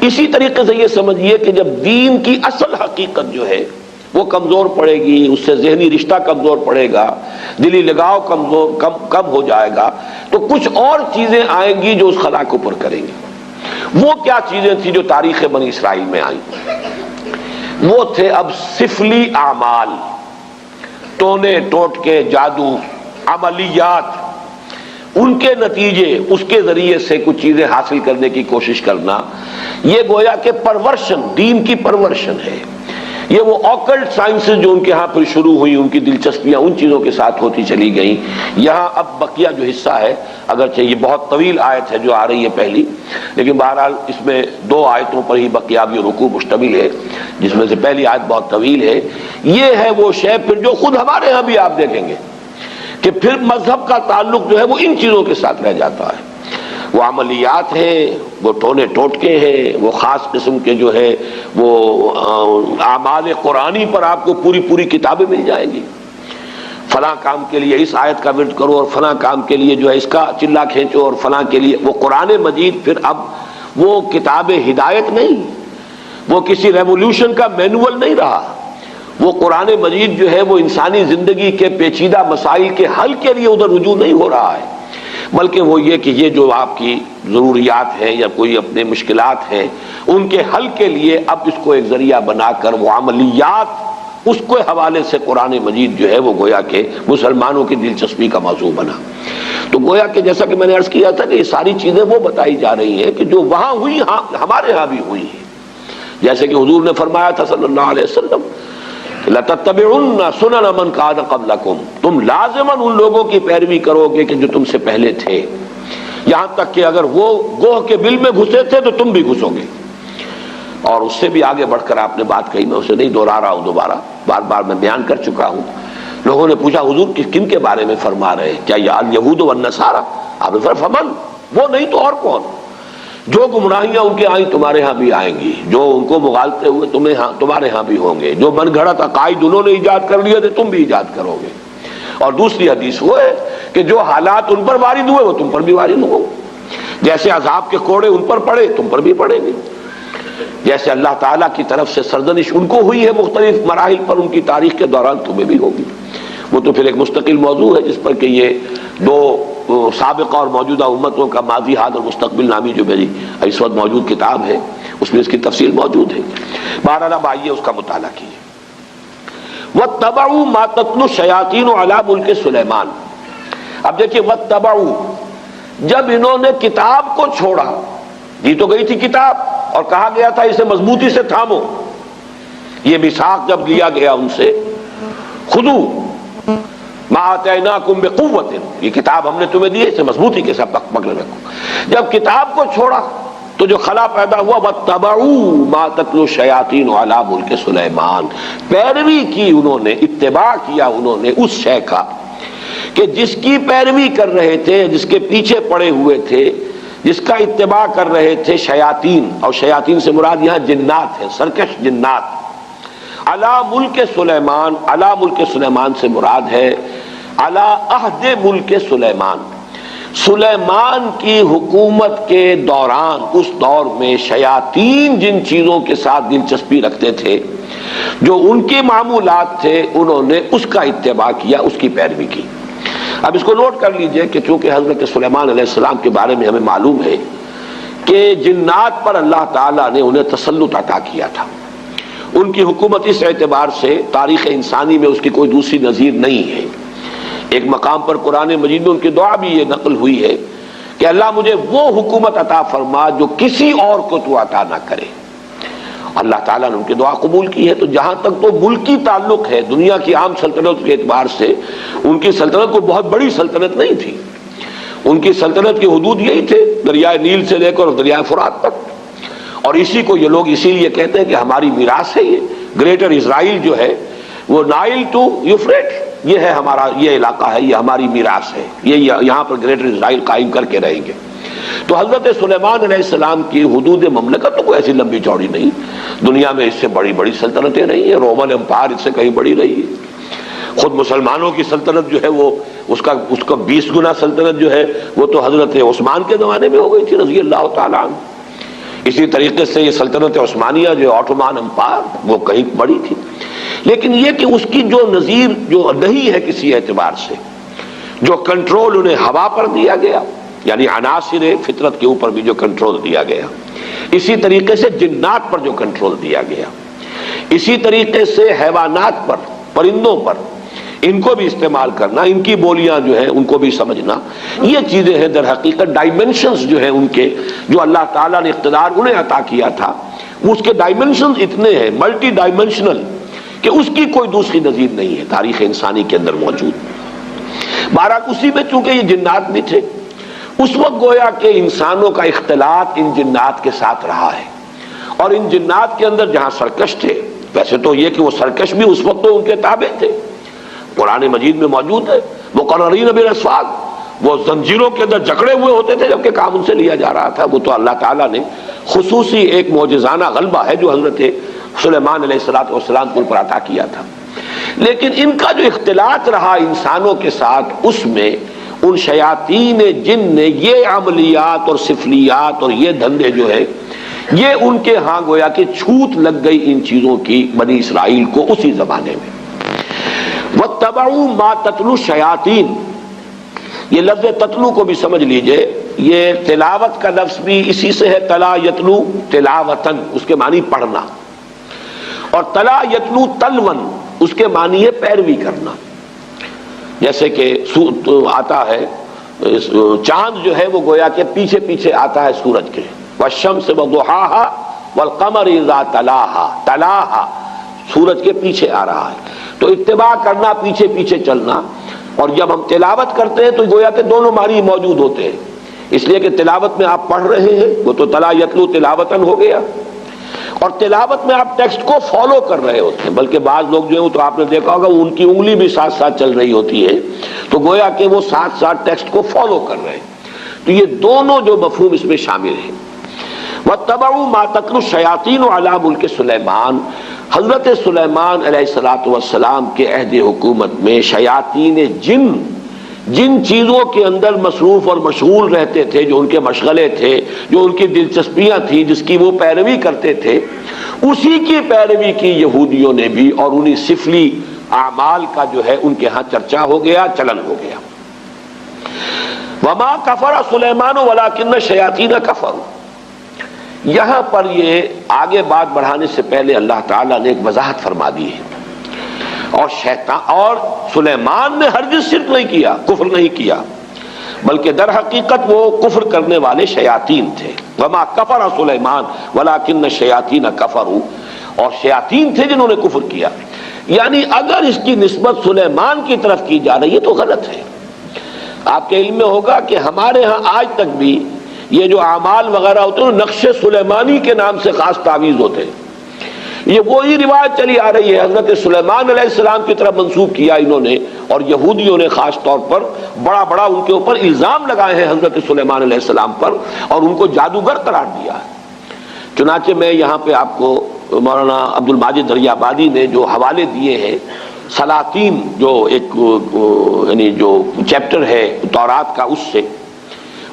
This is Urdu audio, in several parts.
اسی طریقے سے یہ سمجھیے کہ جب دین کی اصل حقیقت جو ہے وہ کمزور پڑے گی، اس سے ذہنی رشتہ کمزور پڑے گا، دلی لگاؤ کم ہو جائے گا، تو کچھ اور چیزیں آئیں گی جو اس خلا کو پر کریں گی۔ وہ کیا چیزیں تھیں جو تاریخ بنی اسرائیل میں آئیں؟ وہ تھے اب سفلی اعمال، ٹونے ٹوٹکے، جادو، عملیات، ان کے نتیجے، اس کے ذریعے سے کچھ چیزیں حاصل کرنے کی کوشش کرنا، یہ گویا کہ پرورشن، دین کی پرورشن ہے۔ یہ وہ آکلٹ سائنسز جو ان کے ہاں پھر شروع ہوئی، ان کی دلچسپیاں ان چیزوں کے ساتھ ہوتی چلی گئیں۔ یہاں اب بقیہ جو حصہ ہے، اگرچہ یہ بہت طویل آیت ہے جو آ رہی ہے پہلی، لیکن بہرحال اس میں 2 آیتوں پر ہی بقیہ بھی رکوع مشتمل ہے، جس میں سے پہلی آیت بہت طویل ہے۔ یہ ہے وہ شے پھر جو خود ہمارے ہاں بھی آپ دیکھیں گے کہ پھر مذہب کا تعلق جو ہے وہ ان چیزوں کے ساتھ رہ جاتا ہے۔ وہ عملیات ہیں، وہ ٹونے ٹوٹکے ہیں، وہ خاص قسم کے جو ہے وہ اعمال قرآنی پر آپ کو پوری کتابیں مل جائیں گی۔ فلاں کام کے لیے اس آیت کا ورد کرو، اور فلاں کام کے لیے جو ہے اس کا چلا کھینچو، اور فلاں کے لیے وہ قرآن مجید پھر اب وہ کتاب ہدایت نہیں، وہ کسی ریولیوشن کا مینول نہیں رہا۔ وہ قرآن مجید جو ہے وہ انسانی زندگی کے پیچیدہ مسائل کے حل کے لیے ادھر رجوع نہیں ہو رہا ہے، بلکہ وہ یہ کہ یہ جو آپ کی ضروریات ہیں یا کوئی اپنے مشکلات ہیں ان کے حل کے لیے اب اس کو ایک ذریعہ بنا کر وہ عملیات، اس کے حوالے سے قرآن مجید جو ہے وہ گویا کہ مسلمانوں کی دلچسپی کا موضوع بنا۔ تو گویا کہ جیسا کہ میں نے عرض کیا تھا کہ یہ ساری چیزیں وہ بتائی جا رہی ہیں کہ جو وہاں ہوئی ہمارے ہاں بھی ہوئی ہیں۔ جیسے کہ حضور نے فرمایا تھا صلی اللہ علیہ وسلم، لَتَتَّبِعُنَّ سُنَنَ مَنْ كَانَ قَبْلَكُمْ، تم لازماً ان لوگوں کی پیروی کرو گے کہ جو تم سے پہلے تھے، یہاں تک کہ اگر وہ گوہ کے بل میں گھسے تھے تو تم بھی گھسو گے۔ اور اس سے بھی آگے بڑھ کر آپ نے بات کہی، میں اسے نہیں دوہرا رہا ہوں، دوبارہ بار میں بیان کر چکا ہوں۔ لوگوں نے پوچھا حضور کن کے بارے میں فرما رہے ہیں؟ کیا یہ الیہود والنصارى؟ آپ نے فرمایا فمن، وہ نہیں تو اور کون؟ جو گمراہیاں ان کے آئیں تمہارے ہاں بھی آئیں گی، جو ان کو مغالطے ہوئے تمہارے ہاں بھی ہوں گے، جو من گھڑت عقائد انہوں نے ایجاد کر لیے تھے تم بھی ایجاد کرو گے۔ اور دوسری حدیث وہ ہے کہ جو حالات ان پر وارد ہوئے وہ تم پر بھی وارد ہوں، جیسے عذاب کے کوڑے ان پر پڑے تم پر بھی پڑیں گے، جیسے اللہ تعالیٰ کی طرف سے سرزنش ان کو ہوئی ہے مختلف مراحل پر ان کی تاریخ کے دوران تمہیں بھی ہوگی۔ وہ تو پھر ایک مستقل موضوع ہے جس پر کہ یہ 2 سابقہ اور موجودہ امتوں کا ماضی، حال اور مستقبل نامی جو میری اس وقت موجود کتاب ہے اس میں اس کی تفصیل موجود ہے۔ بہرحال اب آئیے اس کا مطالعہ کیجیے۔ وَاتَّبَعُوا مَا تَتْلُو الشَّيَاطِينُ عَلَىٰ مُلْكِ سُلَيْمَانَ۔ اب دیکھیے وَاتَّبَعُوا، جب انہوں نے کتاب کو چھوڑا، دی تو گئی تھی کتاب اور کہا گیا تھا اسے مضبوطی سے تھامو، یہ میثاق جب لیا گیا ان سے، خُذُوا مَا آتَيْنَاكُمْ بِقُوَّةٍ، یہ کتاب ہم نے تمہیں دی ہے اسے مضبوطی کے ساتھ پکڑ رکھو۔ جب کتاب کو چھوڑا تو جو خلا پیدا ہوا، وَاتَّبَعُوا مَا تَتْلُو الشَّيَاطِينُ عَلَىٰ مُلْكِ سُلَيْمَانَ، پیروی کی انہوں نے، اتباع کیا انہوں نے اس شے کا کہ جس کی پیروی کر رہے تھے، جس کے پیچھے پڑے ہوئے تھے، جس کا اتباع کر رہے تھے شیاطین، اور شیاطین سے مراد یہاں جنات ہیں، سرکش جنات۔ علی ملک سلیمان، علی ملک سلیمان سے مراد ہے علی عہد ملک سلیمان، سلیمان کی حکومت کے دوران، اس دور میں شیاطین جن چیزوں کے ساتھ دلچسپی رکھتے تھے، جو ان کے معمولات تھے، انہوں نے اس کا اتباع کیا، اس کی پیروی کی۔ اب اس کو نوٹ کر لیجئے کہ چونکہ حضرت سلیمان علیہ السلام کے بارے میں ہمیں معلوم ہے کہ جنات پر اللہ تعالیٰ نے انہیں تسلط عطا کیا تھا، ان کی حکومت اس اعتبار سے تاریخ انسانی میں اس کی کوئی دوسری نظیر نہیں ہے۔ ایک مقام پر قرآن مجید میں ان کی دعا بھی یہ نقل ہوئی ہے کہ اللہ مجھے وہ حکومت عطا فرما جو کسی اور کو تو عطا نہ کرے۔ اللہ تعالیٰ نے ان کی دعا قبول کی ہے۔ تو جہاں تک تو ملکی تعلق ہے، دنیا کی عام سلطنت کے اعتبار سے ان کی سلطنت کوئی بہت بڑی سلطنت نہیں تھی، ان کی سلطنت کی حدود یہی تھے، دریائے نیل سے لے کر دریائے فرات تک، اور اسی کو یہ لوگ اسی لیے کہتے ہیں کہ ہماری میراث ہے یہ گریٹر اسرائیل جو ہے، وہ نائل ٹو یوفریٹ، یہ ہے ہمارا، یہ علاقہ ہے، یہ ہماری میراث ہے، یہ یہاں پر گریٹر اسرائیل قائم کر کے رہیں گے۔ تو حضرت سلیمان علیہ السلام کی حدود مملکت تو کوئی ایسی لمبی چوڑی نہیں، دنیا میں اس سے بڑی بڑی سلطنتیں رہی ہیں، رومن امپائر اس سے کہیں بڑی رہی ہے، خود مسلمانوں کی سلطنت جو ہے وہ اس کا 20 گنا سلطنت جو ہے وہ تو حضرت عثمان کے زمانے میں ہو گئی تھی رضی اللہ تعالیٰ عنہ۔ اسی طریقے سے یہ سلطنت عثمانیہ جو آٹومان امپائر وہ کہیں بڑی تھی، لیکن یہ کہ اس کی جو نظیر جو نہیں ہے کسی اعتبار سے، جو کنٹرول انہیں ہوا پر دیا گیا، یعنی عناصر فطرت کے اوپر بھی جو کنٹرول دیا گیا، اسی طریقے سے جنات پر جو کنٹرول دیا گیا، اسی طریقے سے حیوانات پر، پرندوں پر، ان کو بھی استعمال کرنا، ان کی بولیاں جو ہیں ان کو بھی سمجھنا، یہ چیزیں ہیں در حقیقت ڈائمنشنز جو ہیں ان کے، جو اللہ تعالیٰ نے اقتدار انہیں عطا کیا تھا، اس کے ڈائمنشنز اتنے ہیں، ملٹی ڈائمنشنل، کہ اس کی کوئی دوسری نظیر نہیں ہے تاریخ انسانی کے اندر موجود۔ بہرحال اسی میں چونکہ یہ جنات بھی تھے، اس وقت گویا کہ انسانوں کا اختلاط ان جنات کے ساتھ رہا ہے، اور ان جنات کے اندر جہاں سرکش تھے، ویسے تو یہ کہ وہ سرکش بھی اس وقت تو ان کے تابع تھے، قرآن مجید میں موجود ہے، مقررین بالاسفاد، وہ زنجیروں کے اندر جکڑے ہوئے ہوتے تھے جبکہ کام ان سے لیا جا رہا تھا۔ وہ تو اللہ تعالیٰ نے خصوصی ایک معجزانہ غلبہ ہے جو حضرت سلیمان علیہ السلام کو پر عطا کیا تھا، لیکن ان کا جو اختلاط رہا انسانوں کے ساتھ، اس میں ان شیاطین جن نے یہ عملیات اور سفلیات اور یہ دھندے جو ہے، یہ ان کے ہاں گویا کہ چھوت لگ گئی ان چیزوں کی بنی اسرائیل کو اسی زمانے میں۔ وَاتَّبَعُوا مَا تَتْلُو الشَّيَاطِينُ، یہ لفظ تتلو کو بھی سمجھ لیجئے، یہ تلاوت کا لفظ بھی اسی سے ہے، تلا یتلو تلاوتن، اس کے معنی پڑھنا، اور تلا یتلو تلون، اس کے معنی ہے پیروی کرنا۔ جیسے کہ آتا ہے چاند جو ہے وہ گویا کہ پیچھے پیچھے آتا ہے سورج کے، والشمس وضحاها والقمر اذا تلاها، تلاها سورج کے پیچھے آ رہا ہے، تو اتباع کرنا، پیچھے پیچھے چلنا۔ اور جب ہم تلاوت کرتے ہیں تو گویا کہ دونوں معنی موجود ہوتے ہیں، اس لیے کہ تلاوت میں آپ پڑھ رہے ہیں، وہ تو تلا یتلو تلاوتن ہو گیا، اور تلاوت میں آپ ٹیکسٹ کو فالو کر رہے ہوتے ہیں، بلکہ بعض لوگ جو ہیں تو آپ نے دیکھا ہوگا ان کی انگلی بھی ساتھ ساتھ چل رہی ہوتی ہے، تو گویا کہ وہ ساتھ ساتھ ٹیکسٹ کو فالو کر رہے ہیں۔ تو یہ دونوں جو مفہوم اس میں شامل ہیں۔ وَاتَّبَعُوا مَا تَتْلُو الشَّيَاطِينُ عَلَىٰ مُلْكِ سلیمان، حضرت سلیمان علیہ السلام کے عہد حکومت میں شیاطین جن چیزوں کے اندر مصروف اور مشغول رہتے تھے، جو ان کے مشغلے تھے، جو ان کی دلچسپیاں تھیں، جس کی وہ پیروی کرتے تھے، اسی کی پیروی کی یہودیوں نے بھی، اور انہی سفلی اعمال کا جو ہے ان کے ہاں چرچا ہو گیا، چلن ہو گیا۔ وَمَا كَفَرَ سُلَيْمَانُ وَلَٰكِنَّ الشَّيَاطِينَ كَفَرُوا، یہاں پر یہ آگے بات بڑھانے سے پہلے اللہ تعالیٰ نے ایک وضاحت فرما دی ہے، اور سلیمان نے ہرگز شرک نہیں کیا، کفر نہیں کیا، بلکہ در حقیقت وہ کفر کرنے والے شیاطین تھے۔ وما کفر سلیمان ولکن الشیاطین کفروا، اور شیاطین تھے جنہوں نے کفر کیا۔ یعنی اگر اس کی نسبت سلیمان کی طرف کی جا رہی ہے تو غلط ہے۔ آپ کے علم میں ہوگا کہ ہمارے ہاں آج تک بھی یہ جو اعمال وغیرہ ہوتے ہیں نقش سلیمانی کے نام سے خاص تعویذ ہوتے ہیں، یہ وہی روایت چلی آ رہی ہے، حضرت سلیمان علیہ السلام کی طرف منسوب کیا انہوں نے، اور یہودیوں نے خاص طور پر بڑا ان کے اوپر الزام لگائے ہیں حضرت سلیمان علیہ السلام پر، اور ان کو جادوگر قرار دیا ہے۔ چنانچہ میں یہاں پہ آپ کو مولانا عبد الماجد دریابادی نے جو حوالے دیے ہیں، سلاطین جو ایک یعنی جو چیپٹر ہے تورات کا،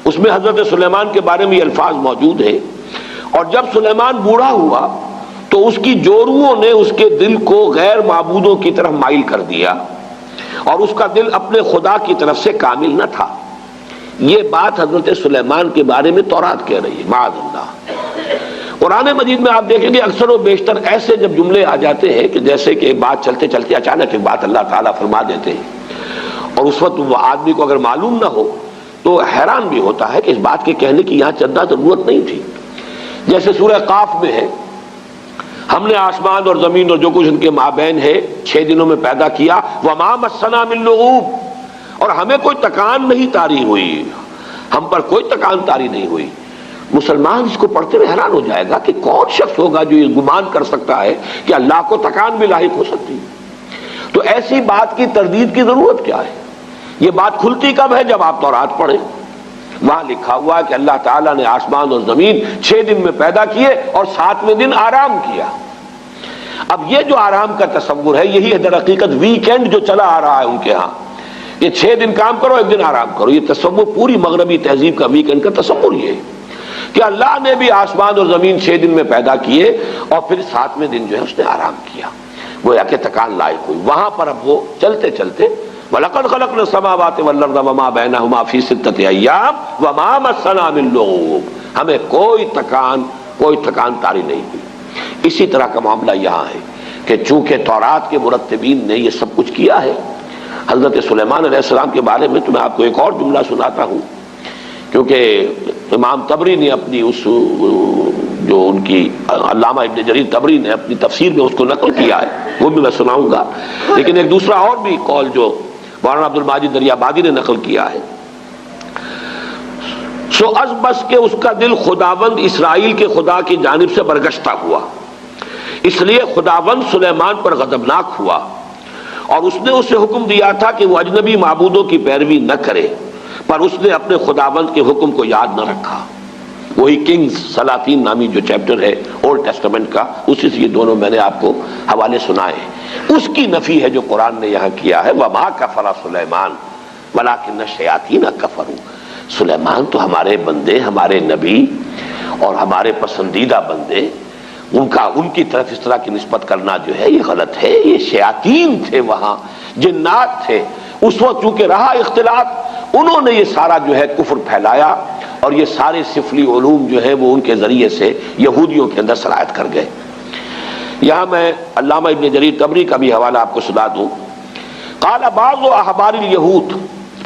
اس میں حضرت سلیمان کے بارے میں یہ الفاظ موجود ہیں، اور جب سلیمان بوڑھا ہوا تو اس کی جوروؤں نے اس کے دل کو غیر معبودوں کی طرف مائل کر دیا، اور اس کا دل اپنے خدا کی طرف سے کامل نہ تھا۔ یہ بات حضرت سلیمان کے بارے میں تورات کہہ رہی ہے، معاذ اللہ۔ قرآن مجید میں آپ دیکھیں گے اکثر و بیشتر ایسے جب جملے آ جاتے ہیں کہ جیسے کہ بات چلتے چلتے اچانک ایک بات اللہ تعالیٰ فرما دیتے ہیں، اور اس وقت وہ آدمی کو اگر معلوم نہ ہو تو حیران بھی ہوتا ہے کہ اس بات کے کہنے کی یہاں چندہ ضرورت نہیں تھی۔ جیسے سورہ قاف میں ہے، ہم نے آسمان اور زمین اور جو کچھ ان کے مابین ہے 6 دنوں میں پیدا کیا، وما مسنا من لغوب، اور ہمیں کوئی تکان نہیں طاری ہوئی، ہم پر کوئی تکان طاری نہیں ہوئی۔ مسلمان اس کو پڑھتے ہوئے حیران ہو جائے گا کہ کون شخص ہوگا جو یہ گمان کر سکتا ہے کہ اللہ کو تکان بھی لاحق ہو سکتی۔ تو ایسی بات کی تردید کی ضرورت کیا ہے؟ یہ بات کھلتی کب ہے؟ جب آپ تورات پڑھیں، وہاں لکھا ہوا ہے کہ اللہ تعالیٰ نے آسمان اور زمین 6 دن میں پیدا کیے اور 7ویں دن آرام کیا۔ اب یہ جو آرام کا تصور ہے، یہی ہے در حقیقت ویکینڈ جو چلا آ رہا ہے ان کے ہاں، یہ 6 دن کام کرو 1 دن آرام کرو۔ یہ تصور پوری مغربی تہذیب کا ویکینڈ کا تصور یہ ہے کہ اللہ نے بھی آسمان اور زمین 6 دن میں پیدا کیے اور پھر 7ویں دن جو ہے اس نے آرام کیا، گویا کہ تکان لائق ہوئی۔ وہاں پر اب وہ چلتے چلتے وَلَقَدْ خَلَقْنَا السَّمَاوَاتِ وَالْأَرْضَ وَمَا بَيْنَهُمَا فِي 6 أَيَّامٍ وَمَا مَسَّنَا مِن لُغُوبٍ، ہمیں کوئی تکان طاری نہیں ہوئی۔ اسی طرح کا معاملہ یہاں ہے کہ چونکہ تورات کے مرتبین نے یہ سب کچھ کیا ہے، حضرت سلیمان علیہ السلام کے بارے میں تو میں آپ کو ایک اور جملہ سناتا ہوں، کیونکہ امام طبری نے اپنی اس جو ان کی علامہ ابن جریر طبری نے اپنی تفسیر میں اس کو نقل کیا ہے، وہ بھی میں سناؤں گا، لیکن ایک دوسرا اور بھی قول جو مولانا عبد الماجد دریابادی نے نقل کیا ہے، سو از بس کہ اس کا دل خداوند اسرائیل کے خدا کی جانب سے برگشتہ ہوا، اس لیے خداوند سلیمان پر غضبناک ہوا اور اس نے اسے حکم دیا تھا کہ وہ اجنبی معبودوں کی پیروی نہ کرے، پر اس نے اپنے خداوند کے حکم کو یاد نہ رکھا۔ وہی کنگز سلاطین نامی جو چیپٹر ہے اولڈ ٹیسٹمنٹ کا، اسی سے یہ دونوں میں نے آپ کو حوالے سنائے ہیں، اس کی نفی ہے جو قرآن نے یہاں کیا ہے، وَمَا كَفَرَ سُلَيْمَانُ وَلَٰكِنَّ الشَّيَاطِينَ كَفَرُوا۔ سلیمان تو ہمارے بندے، ہمارے نبی اور ہمارے پسندیدہ بندے، ان کی طرف اس طرح کی نسبت کرنا جو ہے یہ غلط ہے۔ یہ شیاطین تھے، وہاں جنات تھے، اس وقت چونکہ رہا اختلاط، انہوں نے یہ سارا جو ہے کفر پھیلایا اور یہ سارے سفلی علوم جو ہے وہ ان کے ذریعے سے یہودیوں کے اندر سرایت کر گئے۔ یہاں میں علامہ ابن جریر طبری کا بھی حوالہ آپ کو سنا دوں۔ قال بعض احبار الیہود،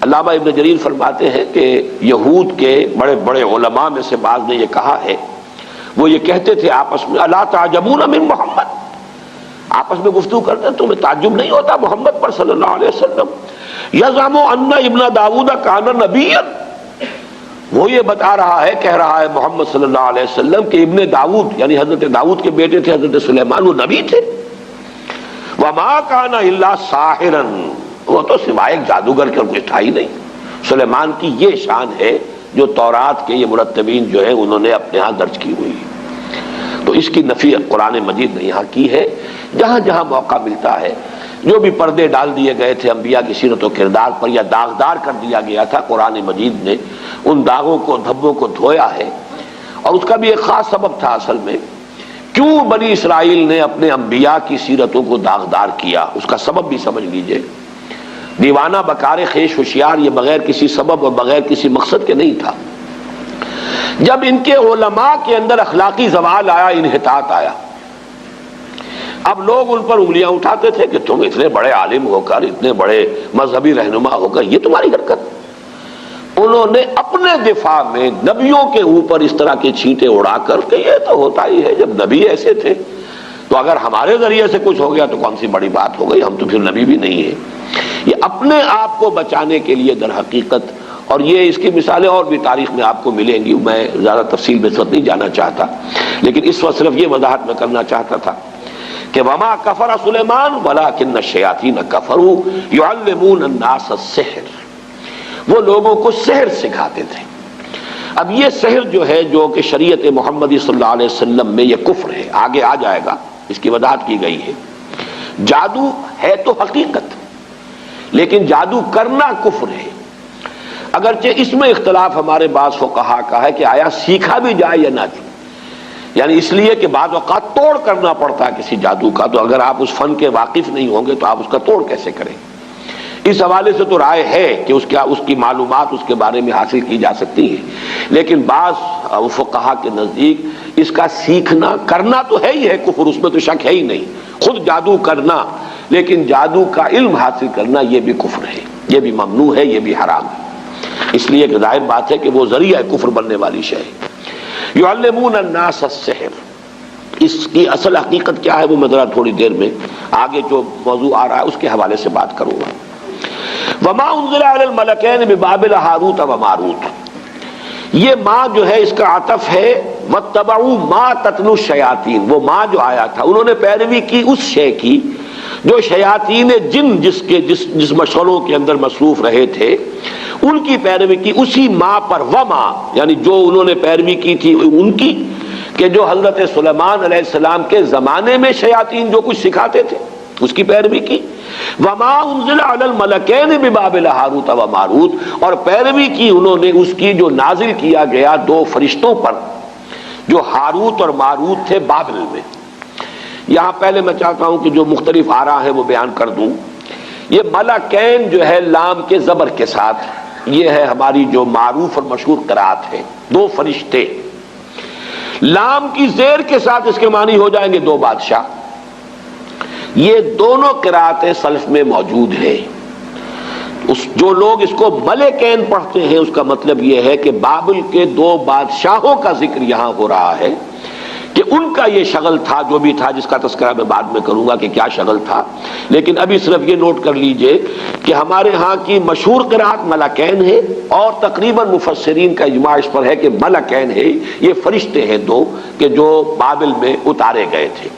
علامہ ابن جریر فرماتے ہیں کہ یہود کے بڑے بڑے علماء میں سے بعض نے یہ کہا ہے، وہ یہ کہتے تھے آپس میں، الا تعجبون من محمد، آپس میں گفتگو کرتے ہیں، تمہیں تعجب نہیں ہوتا محمد پر صلی اللہ علیہ وسلم، یزعم ان ابن داؤد کان نبیا، وہ یہ بتا رہا ہے، کہہ رہا ہے محمد صلی اللہ علیہ وسلم کہ ابن داؤد یعنی حضرت داؤد کے بیٹے تھے حضرت سلیمان، وہ نبی تھے۔ وما کان الا ساحرا، وہ تو سوائے ایک جادوگر کے اور کچھ تھا ہی نہیں۔ سلیمان کی یہ شان ہے جو تورات کے یہ مرتبین جو ہے انہوں نے اپنے ہاں درج کی ہوئی، تو اس کی نفی قرآن مجید نے یہاں کی ہے۔ جہاں جہاں موقع ملتا ہے، جو بھی پردے ڈال دیے گئے تھے انبیاء کی سیرت و کردار پر یا داغدار کر دیا گیا تھا، قرآن مجید نے ان داغوں کو دھبوں کو دھویا ہے، اور اس کا بھی ایک خاص سبب تھا اصل میں، کیوں بنی اسرائیل نے اپنے انبیاء کی سیرتوں کو داغدار کیا، اس کا سبب بھی سمجھ لیجئے۔ دیوانہ بکار خیش ہوشیار یہ بغیر کسی سبب اور بغیر کسی مقصد کے نہیں تھا۔ جب ان کے علماء کے اندر اخلاقی زوال آیا، انحطاط آیا، اب لوگ ان پر انگلیاں اٹھاتے تھے کہ تم اتنے بڑے عالم ہو کر، اتنے بڑے مذہبی رہنما ہو کر، یہ تمہاری حرکت۔ انہوں نے اپنے دفاع میں نبیوں کے اوپر اس طرح کے چھینٹے اڑا کر کہ یہ تو ہوتا ہی ہے، جب نبی ایسے تھے تو اگر ہمارے ذریعے سے کچھ ہو گیا تو کون سی بڑی بات ہو گئی، ہم تو پھر نبی بھی نہیں ہیں۔ یہ اپنے آپ کو بچانے کے لیے در حقیقت، اور یہ اس کی مثالیں اور بھی تاریخ میں آپ کو ملیں گی، میں زیادہ تفصیل میں اس وقت نہیں جانا چاہتا، لیکن اس وقت صرف یہ وضاحت میں کرنا چاہتا تھا کہ وما کفر سلیمان ولکن الشیاطین کفروا یعلمون الناس السحر، وہ لوگوں کو سحر سکھاتے تھے۔ اب یہ سحر جو ہے، جو کہ شریعت محمدی صلی اللہ علیہ وسلم میں یہ کفر ہے، آگے آ جائے گا، اس کی وضاحت کی گئی ہے۔ جادو ہے تو حقیقت، لیکن جادو کرنا کفر ہے، اگرچہ اس میں اختلاف ہمارے بعض فقہا کا ہے کہ آیا سیکھا بھی جائے یا نہ جائے، یعنی اس لیے کہ بعض اوقات توڑ کرنا پڑتا ہے کسی جادو کا، تو اگر آپ اس فن کے واقف نہیں ہوں گے تو آپ اس کا توڑ کیسے کریں؟ اس حوالے سے تو رائے ہے کہ اس کی معلومات اس کے بارے میں حاصل کی جا سکتی ہیں، لیکن بعض فقہا کے نزدیک اس کا سیکھنا کرنا تو ہے ہی ہے کفر، اس میں تو شک ہے ہی نہیں، خود جادو کرنا، لیکن جادو کا علم حاصل کرنا یہ بھی کفر ہے، یہ بھی ممنوع ہے، یہ بھی حرام ہے۔ اس لیے ظاہر بات ہے کہ وہ ذریعہ کفر بننے والی شے ہے۔ یعلمون الناس السحر، اس کی اصل حقیقت کیا ہے وہ میں ذرا تھوڑی دیر میں آگے جو موضوع آ رہا ہے اس کے حوالے سے بات کروں گا۔ وما انزل علی الملکین ببابل ہاروت و ماروت، یہ ماں جو ہے اس کا عطف ہے واتبعوا ما تتلو الشیاطین، وہ ماں جو آیا تھا انہوں نے پیروی کی اس شے کی جو شیاطین جن جس مشغلوں کے اندر مصروف رہے تھے ان کی پیروی کی، اسی ماں پر، وما یعنی جو انہوں نے پیروی کی تھی ان کی، کہ جو حضرت سلیمان علیہ السلام کے زمانے میں شیاطین جو کچھ سکھاتے تھے اس کی پیروی کی۔ وما انزل علی الملکین ببابل ہاروت و ماروت، اور پیروی کی انہوں نے اس کی جو نازل کیا گیا دو فرشتوں پر جو ہاروت اور ماروت تھے بابل میں۔ یہاں پہلے میں چاہتا ہوں کہ جو مختلف آراء ہیں وہ بیان کر دوں۔ یہ ملکین جو ہے لام کے زبر کے ساتھ، یہ ہے ہماری جو معروف اور مشہور قرات ہے، دو فرشتے۔ لام کی زیر کے ساتھ اس کے معنی ہو جائیں گے دو بادشاہ۔ یہ دونوں قراتیں سلف میں موجود ہیں۔ جو لوگ اس کو ملکین پڑھتے ہیں اس کا مطلب یہ ہے کہ بابل کے دو بادشاہوں کا ذکر یہاں ہو رہا ہے کہ ان کا یہ شغل تھا جو بھی تھا، جس کا تذکرہ میں بعد میں کروں گا کہ کیا شغل تھا، لیکن ابھی صرف یہ نوٹ کر لیجئے کہ ہمارے ہاں کی مشہور قرات ملکین ہے، اور تقریباً مفسرین کا اجماع اس پر ہے کہ ملکین ہے، یہ فرشتے ہیں دو کہ جو بابل میں اتارے گئے تھے۔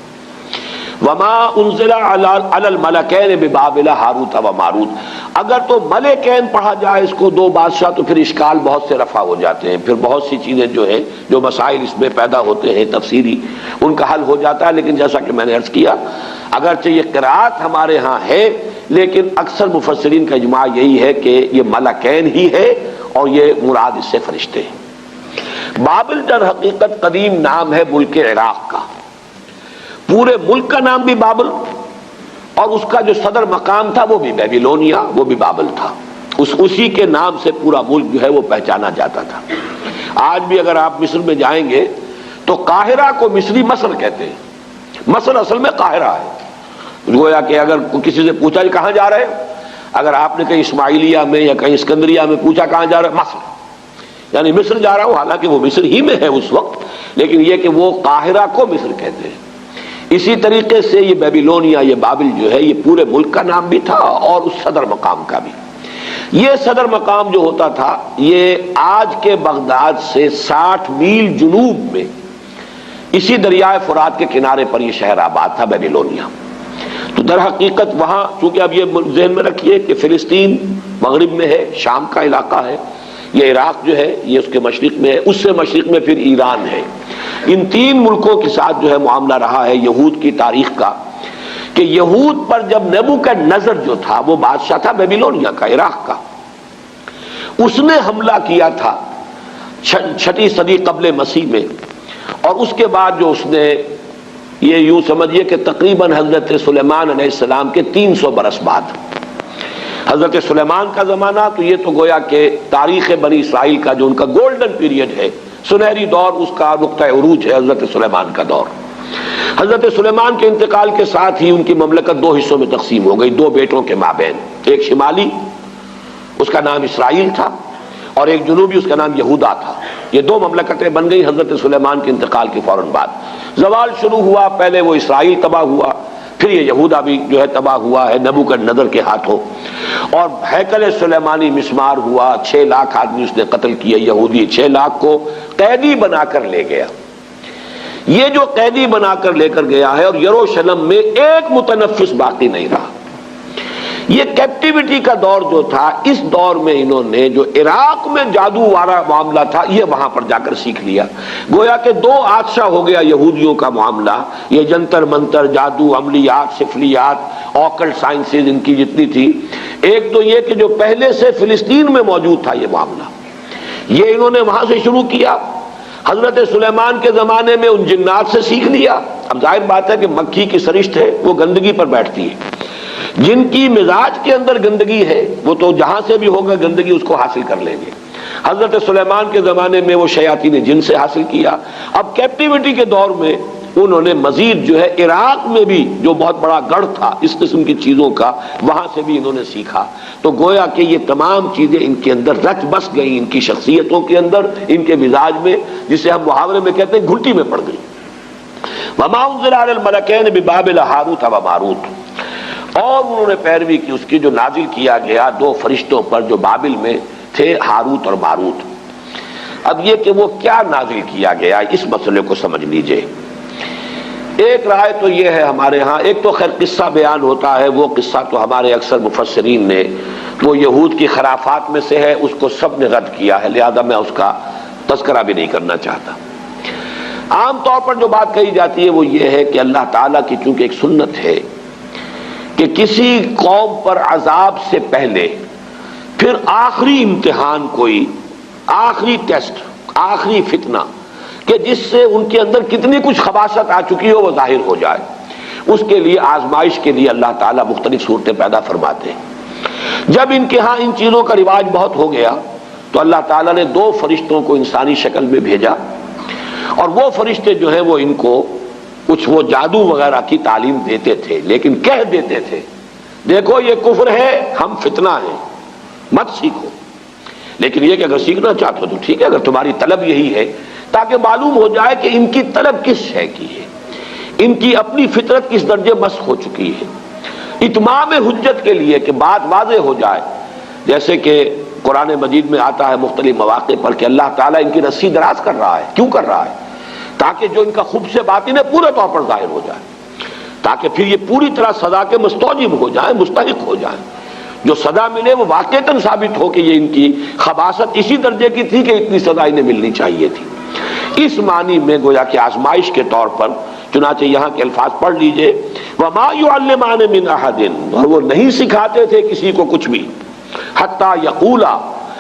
وما انزل علی الملکین ببابل ہاروت و ماروت، اگر تو ملکین پڑھا جائے اس کو دو بادشاہ تو پھر اشکال بہت سے رفع ہو جاتے ہیں، پھر بہت سی چیزیں جو ہیں جو مسائل اس میں پیدا ہوتے ہیں تفسیری، ان کا حل ہو جاتا ہے۔ لیکن جیسا کہ میں نے عرض کیا، اگرچہ یہ قرات ہمارے ہاں ہے لیکن اکثر مفسرین کا اجماع یہی ہے کہ یہ ملکین ہی ہے اور یہ مراد اس سے فرشتے ہیں۔ بابل در حقیقت قدیم نام ہے ملک عراق کا، پورے ملک کا نام بھی بابل، اور اس کا جو صدر مقام تھا وہ بھی بیبیلونیا، وہ بھی بابل تھا۔ اسی کے نام سے پورا ملک جو ہے وہ پہچانا جاتا تھا۔ آج بھی اگر آپ مصر میں جائیں گے تو قاہرہ کو مصری مصر کہتے ہیں، مصر اصل میں قاہرہ ہے۔ گویا کہ اگر کسی سے پوچھا کہاں جا رہے ہیں، اگر آپ نے کہیں اسماعیلیہ میں یا کہیں اسکندریہ میں پوچھا کہاں جا رہے ہیں، مصر، یعنی مصر جا رہا ہوں، حالانکہ وہ مصر ہی میں ہے اس وقت، لیکن یہ کہ وہ قاہرہ کو مصر کہتے ہیں۔ اسی طریقے سے یہ بیبیلونیا، یہ بابل جو ہے یہ پورے ملک کا نام بھی تھا اور اس صدر مقام کا بھی۔ یہ صدر مقام جو ہوتا تھا یہ آج کے بغداد سے 60 میل جنوب میں اسی دریائے فرات کے کنارے پر یہ شہر آباد تھا بیبیلونیا۔ تو در حقیقت وہاں چونکہ اب یہ ذہن میں رکھیے کہ فلسطین مغرب میں ہے، شام کا علاقہ ہے، یہ عراق جو ہے یہ اس کے مشرق میں ہے، اس سے مشرق میں پھر ایران ہے۔ ان تین ملکوں کے ساتھ جو ہے معاملہ رہا ہے یہود کی تاریخ کا، کہ یہود پر جب نیبوکڈنیزر جو تھا وہ بادشاہ تھا بیبیلونیا کا، عراق کا، اس نے حملہ کیا تھا 6 صدی قبل مسیح میں، اور اس کے بعد جو اس نے یہ یوں سمجھیے کہ تقریباً حضرت سلیمان علیہ السلام کے 300 برس بعد، حضرت سلیمان کا زمانہ تو یہ تو گویا کہ تاریخ بنی اسرائیل کا جو ان کا گولڈن پیریڈ ہے، سنہری دور، اس کا نقطہ عروج ہے حضرت سلیمان کا دور۔ حضرت سلیمان کے انتقال کے ساتھ ہی ان کی مملکت 2 حصوں میں تقسیم ہو گئی، 2 بیٹوں کے مابین، ایک شمالی اس کا نام اسرائیل تھا اور ایک جنوبی اس کا نام یہودا تھا۔ یہ 2 مملکتیں بن گئی حضرت سلیمان کے انتقال کے فوراً بعد۔ زوال شروع ہوا، پہلے وہ اسرائیل تباہ ہوا، پھر یہ یہودا بھی جو ہے تباہ ہوا ہے نیبوکڈنیزر کے ہاتھوں، اور ہیکل سلیمانی مسمار ہوا، 6 لاکھ آدمی اس نے قتل کیے یہودی، 6 لاکھ کو قیدی بنا کر لے گیا۔ یہ جو قیدی بنا کر لے کر گیا ہے، اور یروشلم میں ایک متنفس باقی نہیں رہا۔ یہ کیپٹیوٹی کا دور جو تھا، اس دور میں انہوں نے جو عراق میں جادو والا معاملہ تھا یہ وہاں پر جا کر سیکھ لیا۔ گویا کہ 2 آتشا ہو گیا یہودیوں کا معاملہ، یہ جنتر منتر، جادو، عملیات، سفلیات، آکلٹ سائنسز ان کی جتنی تھی۔ ایک تو یہ کہ جو پہلے سے فلسطین میں موجود تھا یہ معاملہ، یہ انہوں نے وہاں سے شروع کیا۔ حضرت سلیمان کے زمانے میں ان جنات سے سیکھ لیا۔ اب ظاہر بات ہے کہ مکھی کی سرشت ہے، وہ گندگی پر بیٹھتی ہے، جن کی مزاج کے اندر گندگی ہے وہ تو جہاں سے بھی ہوگا گندگی اس کو حاصل کر لیں گے۔ حضرت سلیمان کے زمانے میں وہ شیاطین جن سے حاصل کیا۔ اب کیپٹیوٹی کے دور میں انہوں نے مزید جو ہے عراق میں بھی جو بہت بڑا گڑھ تھا اس قسم کی چیزوں کا، وہاں سے بھی انہوں نے سیکھا۔ تو گویا کہ یہ تمام چیزیں ان کے اندر رچ بس گئیں، ان کی شخصیتوں کے اندر، ان کے مزاج میں، جسے ہم محاورے میں کہتے ہیں گھٹی میں پڑ گئی۔ وما انزل علی الملکین ببابل ہاروت و ماروت، اور انہوں نے پیروی کی اس کی جو نازل کیا گیا 2 فرشتوں پر جو بابل میں تھے، ہاروت اور ماروت۔ اب یہ کہ وہ کیا نازل کیا گیا اس مسئلے کو سمجھ لیجئے۔ ایک رائے تو یہ ہے ہمارے ہاں، ایک تو خیر قصہ بیان ہوتا ہے، وہ قصہ تو ہمارے اکثر مفسرین نے، وہ یہود کی خرافات میں سے ہے، اس کو سب نے رد کیا ہے، لہذا میں اس کا تذکرہ بھی نہیں کرنا چاہتا۔ عام طور پر جو بات کہی جاتی ہے وہ یہ ہے کہ اللہ تعالیٰ کی چونکہ ایک سنت ہے کہ کسی قوم پر عذاب سے پہلے پھر آخری امتحان، کوئی آخری ٹیسٹ، آخری فتنہ کہ جس سے ان کے اندر کتنی کچھ خباثت آ چکی ہو وہ ظاہر ہو جائے. اس کے لیے آزمائش کے لیے اللہ تعالیٰ مختلف صورتیں پیدا فرماتے ہیں. جب ان کے ہاں ان چیزوں کا رواج بہت ہو گیا تو اللہ تعالیٰ نے 2 فرشتوں کو انسانی شکل میں بھیجا، اور وہ فرشتے جو ہیں وہ ان کو کچھ وہ جادو وغیرہ کی تعلیم دیتے تھے، لیکن کہہ دیتے تھے دیکھو یہ کفر ہے، ہم فتنہ ہیں، مت سیکھو. لیکن یہ کہ اگر سیکھنا چاہتے ہو تو ٹھیک ہے، اگر تمہاری طلب یہی ہے، تاکہ معلوم ہو جائے کہ ان کی طلب کس شے کی ہے، ان کی اپنی فطرت کس درجے مسخ ہو چکی ہے. اتمام حجت کے لیے کہ بات واضح ہو جائے، جیسے کہ قرآن مجید میں آتا ہے مختلف مواقع پر کہ اللہ تعالیٰ ان کی رسی دراز کر رہا ہے. کیوں کر رہا ہے؟ تاکہ جو ان کا خبث باطن ہے پورے طور پر ظاہر ہو جائے، تاکہ پھر یہ پوری طرح سزا کے مستوجب ہو جائیں، مستحق ہو جائیں. جو سزا ملے وہ واقعتاً ثابت ہو کہ یہ ان کی خباثت اسی درجے کی تھی کہ اتنی سزا انہیں ملنی چاہیے تھی. اس معنی میں گویا کہ آزمائش کے طور پر، چنانچہ یہاں کے الفاظ پڑھ لیجئے، وَمَا يُعَلِّمَانِ مِنْ أَحَدٍ، اور وہ نہیں سکھاتے تھے کسی کو کچھ بھی، حَتَّى يَقُولَا،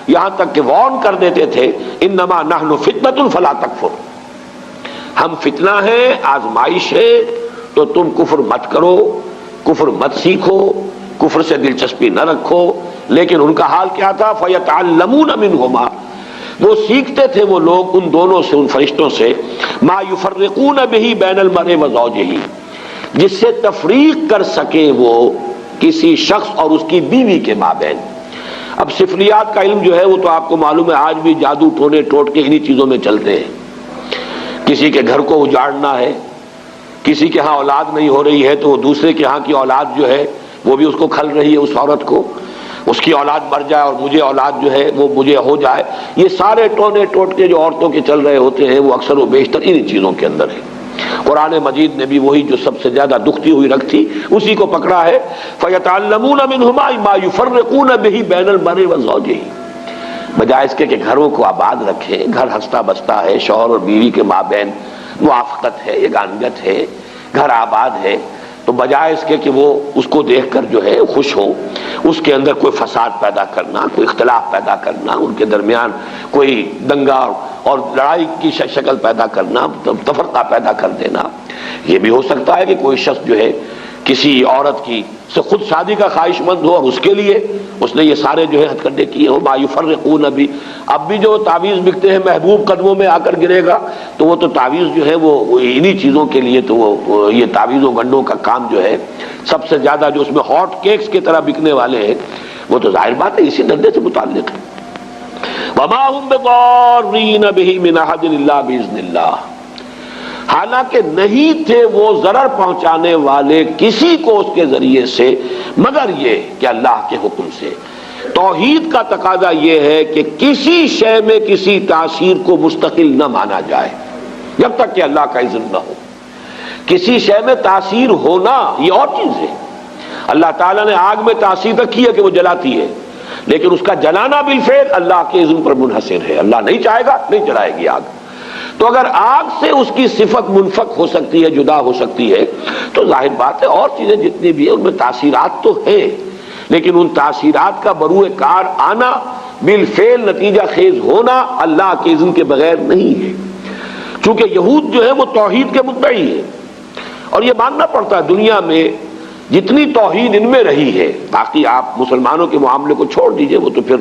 یہاں تک کہ وارن کر دیتے تھے، إِنَّمَا نَحْنُ فِتْنَةٌ فَلَا تَكْفُرْ، ہم فتنہ ہیں، آزمائش ہے، تو تم کفر مت کرو، کفر مت سیکھو، کفر سے دلچسپی نہ رکھو. لیکن ان کا حال کیا تھا؟ فَيَتَعَلَّمُونَ مِنْهُمَا، وہ سیکھتے تھے وہ لوگ ان دونوں سے، ان فرشتوں سے، مَا يُفَرِّقُونَ بِهِ بَيْنَ الْمَرْءِ وَزَوْجِهِ، جس سے تفریق کر سکے وہ کسی شخص اور اس کی بیوی کے مابین. اب سفلیات کا علم جو ہے وہ تو آپ کو معلوم ہے آج بھی جادو ٹونے ٹوٹ کے انہی چیزوں میں چلتے ہیں. کسی کے گھر کو اجاڑنا ہے، کسی کے ہاں اولاد نہیں ہو رہی ہے تو وہ دوسرے کے ہاں کی اولاد جو ہے وہ بھی اس کو کھل رہی ہے، اس عورت کو، اس کی اولاد مر جائے اور مجھے اولاد جو ہے وہ مجھے ہو جائے. یہ سارے ٹونے ٹوٹ کے جو عورتوں کے چل رہے ہوتے ہیں وہ اکثر و بیشتر انہی چیزوں کے اندر ہے. قرآن مجید نے بھی وہی جو سب سے زیادہ دکھتی ہوئی رکھ تھی اسی کو پکڑا ہے. فَيَتَعَلَّمُونَ مِنْهُمَا مَا يُفَرِّقُونَ بِهِ بَيْنَ الْمَرْءِ وَزَوْجِهِ، بجائے اس کے کہ گھروں کو آباد رکھیں، گھر ہنستا بستا ہے، شوہر اور بیوی کے مابین موافقت ہے، یگانگت ہے، گھر آباد ہے، تو بجائے اس کے کہ وہ اس کو دیکھ کر جو ہے خوش ہو، اس کے اندر کوئی فساد پیدا کرنا، کوئی اختلاف پیدا کرنا، ان کے درمیان کوئی دنگا اور لڑائی کی شکل پیدا کرنا، تفرقہ پیدا کر دینا. یہ بھی ہو سکتا ہے کہ کوئی شخص جو ہے کسی عورت کی سے خود شادی کا خواہش مند ہو اور اس کے لیے اس نے یہ سارے جو ہے ہتھ کنڈے کیے ہو. ما یفرقون بھی، اب بھی جو تعویذ بکتے ہیں محبوب قدموں میں آ کر گرے گا، تو وہ تو تعویذ جو ہے وہ انہی چیزوں کے لیے، تو وہ یہ تعویذوں گنڈوں کا کام جو ہے سب سے زیادہ جو اس میں ہاٹ کیکس کی طرح بکنے والے ہیں، وہ تو ظاہر بات ہے اسی دھندے سے متعلق ہے. وما هم بضارین بہ من احد الا باذن اللہ، حالانکہ نہیں تھے وہ ضرر پہنچانے والے کسی کو اس کے ذریعے سے مگر یہ کہ اللہ کے حکم سے. توحید کا تقاضا یہ ہے کہ کسی شے میں کسی تاثیر کو مستقل نہ مانا جائے جب تک کہ اللہ کا اذن نہ ہو. کسی شے میں تاثیر ہونا یہ اور چیز ہے. اللہ تعالیٰ نے آگ میں تاثیر رکھی ہے کہ وہ جلاتی ہے، لیکن اس کا جلانا بالفعل اللہ کے اذن پر منحصر ہے. اللہ نہیں چاہے گا نہیں جلائے گی آگ. تو اگر آگ سے اس کی صفت منفک ہو سکتی ہے، جدا ہو سکتی ہے، تو ظاہر بات ہے اور چیزیں جتنی بھی ہیں ان میں تاثیرات تو ہیں، لیکن ان تاثیرات کا بروئے کار آنا، بالفعل نتیجہ خیز ہونا اللہ کے اذن کے بغیر نہیں ہے. چونکہ یہود جو ہے وہ توحید کے مدعی ہے، اور یہ ماننا پڑتا ہے دنیا میں جتنی توحید ان میں رہی ہے. باقی آپ مسلمانوں کے معاملے کو چھوڑ دیجئے، وہ تو پھر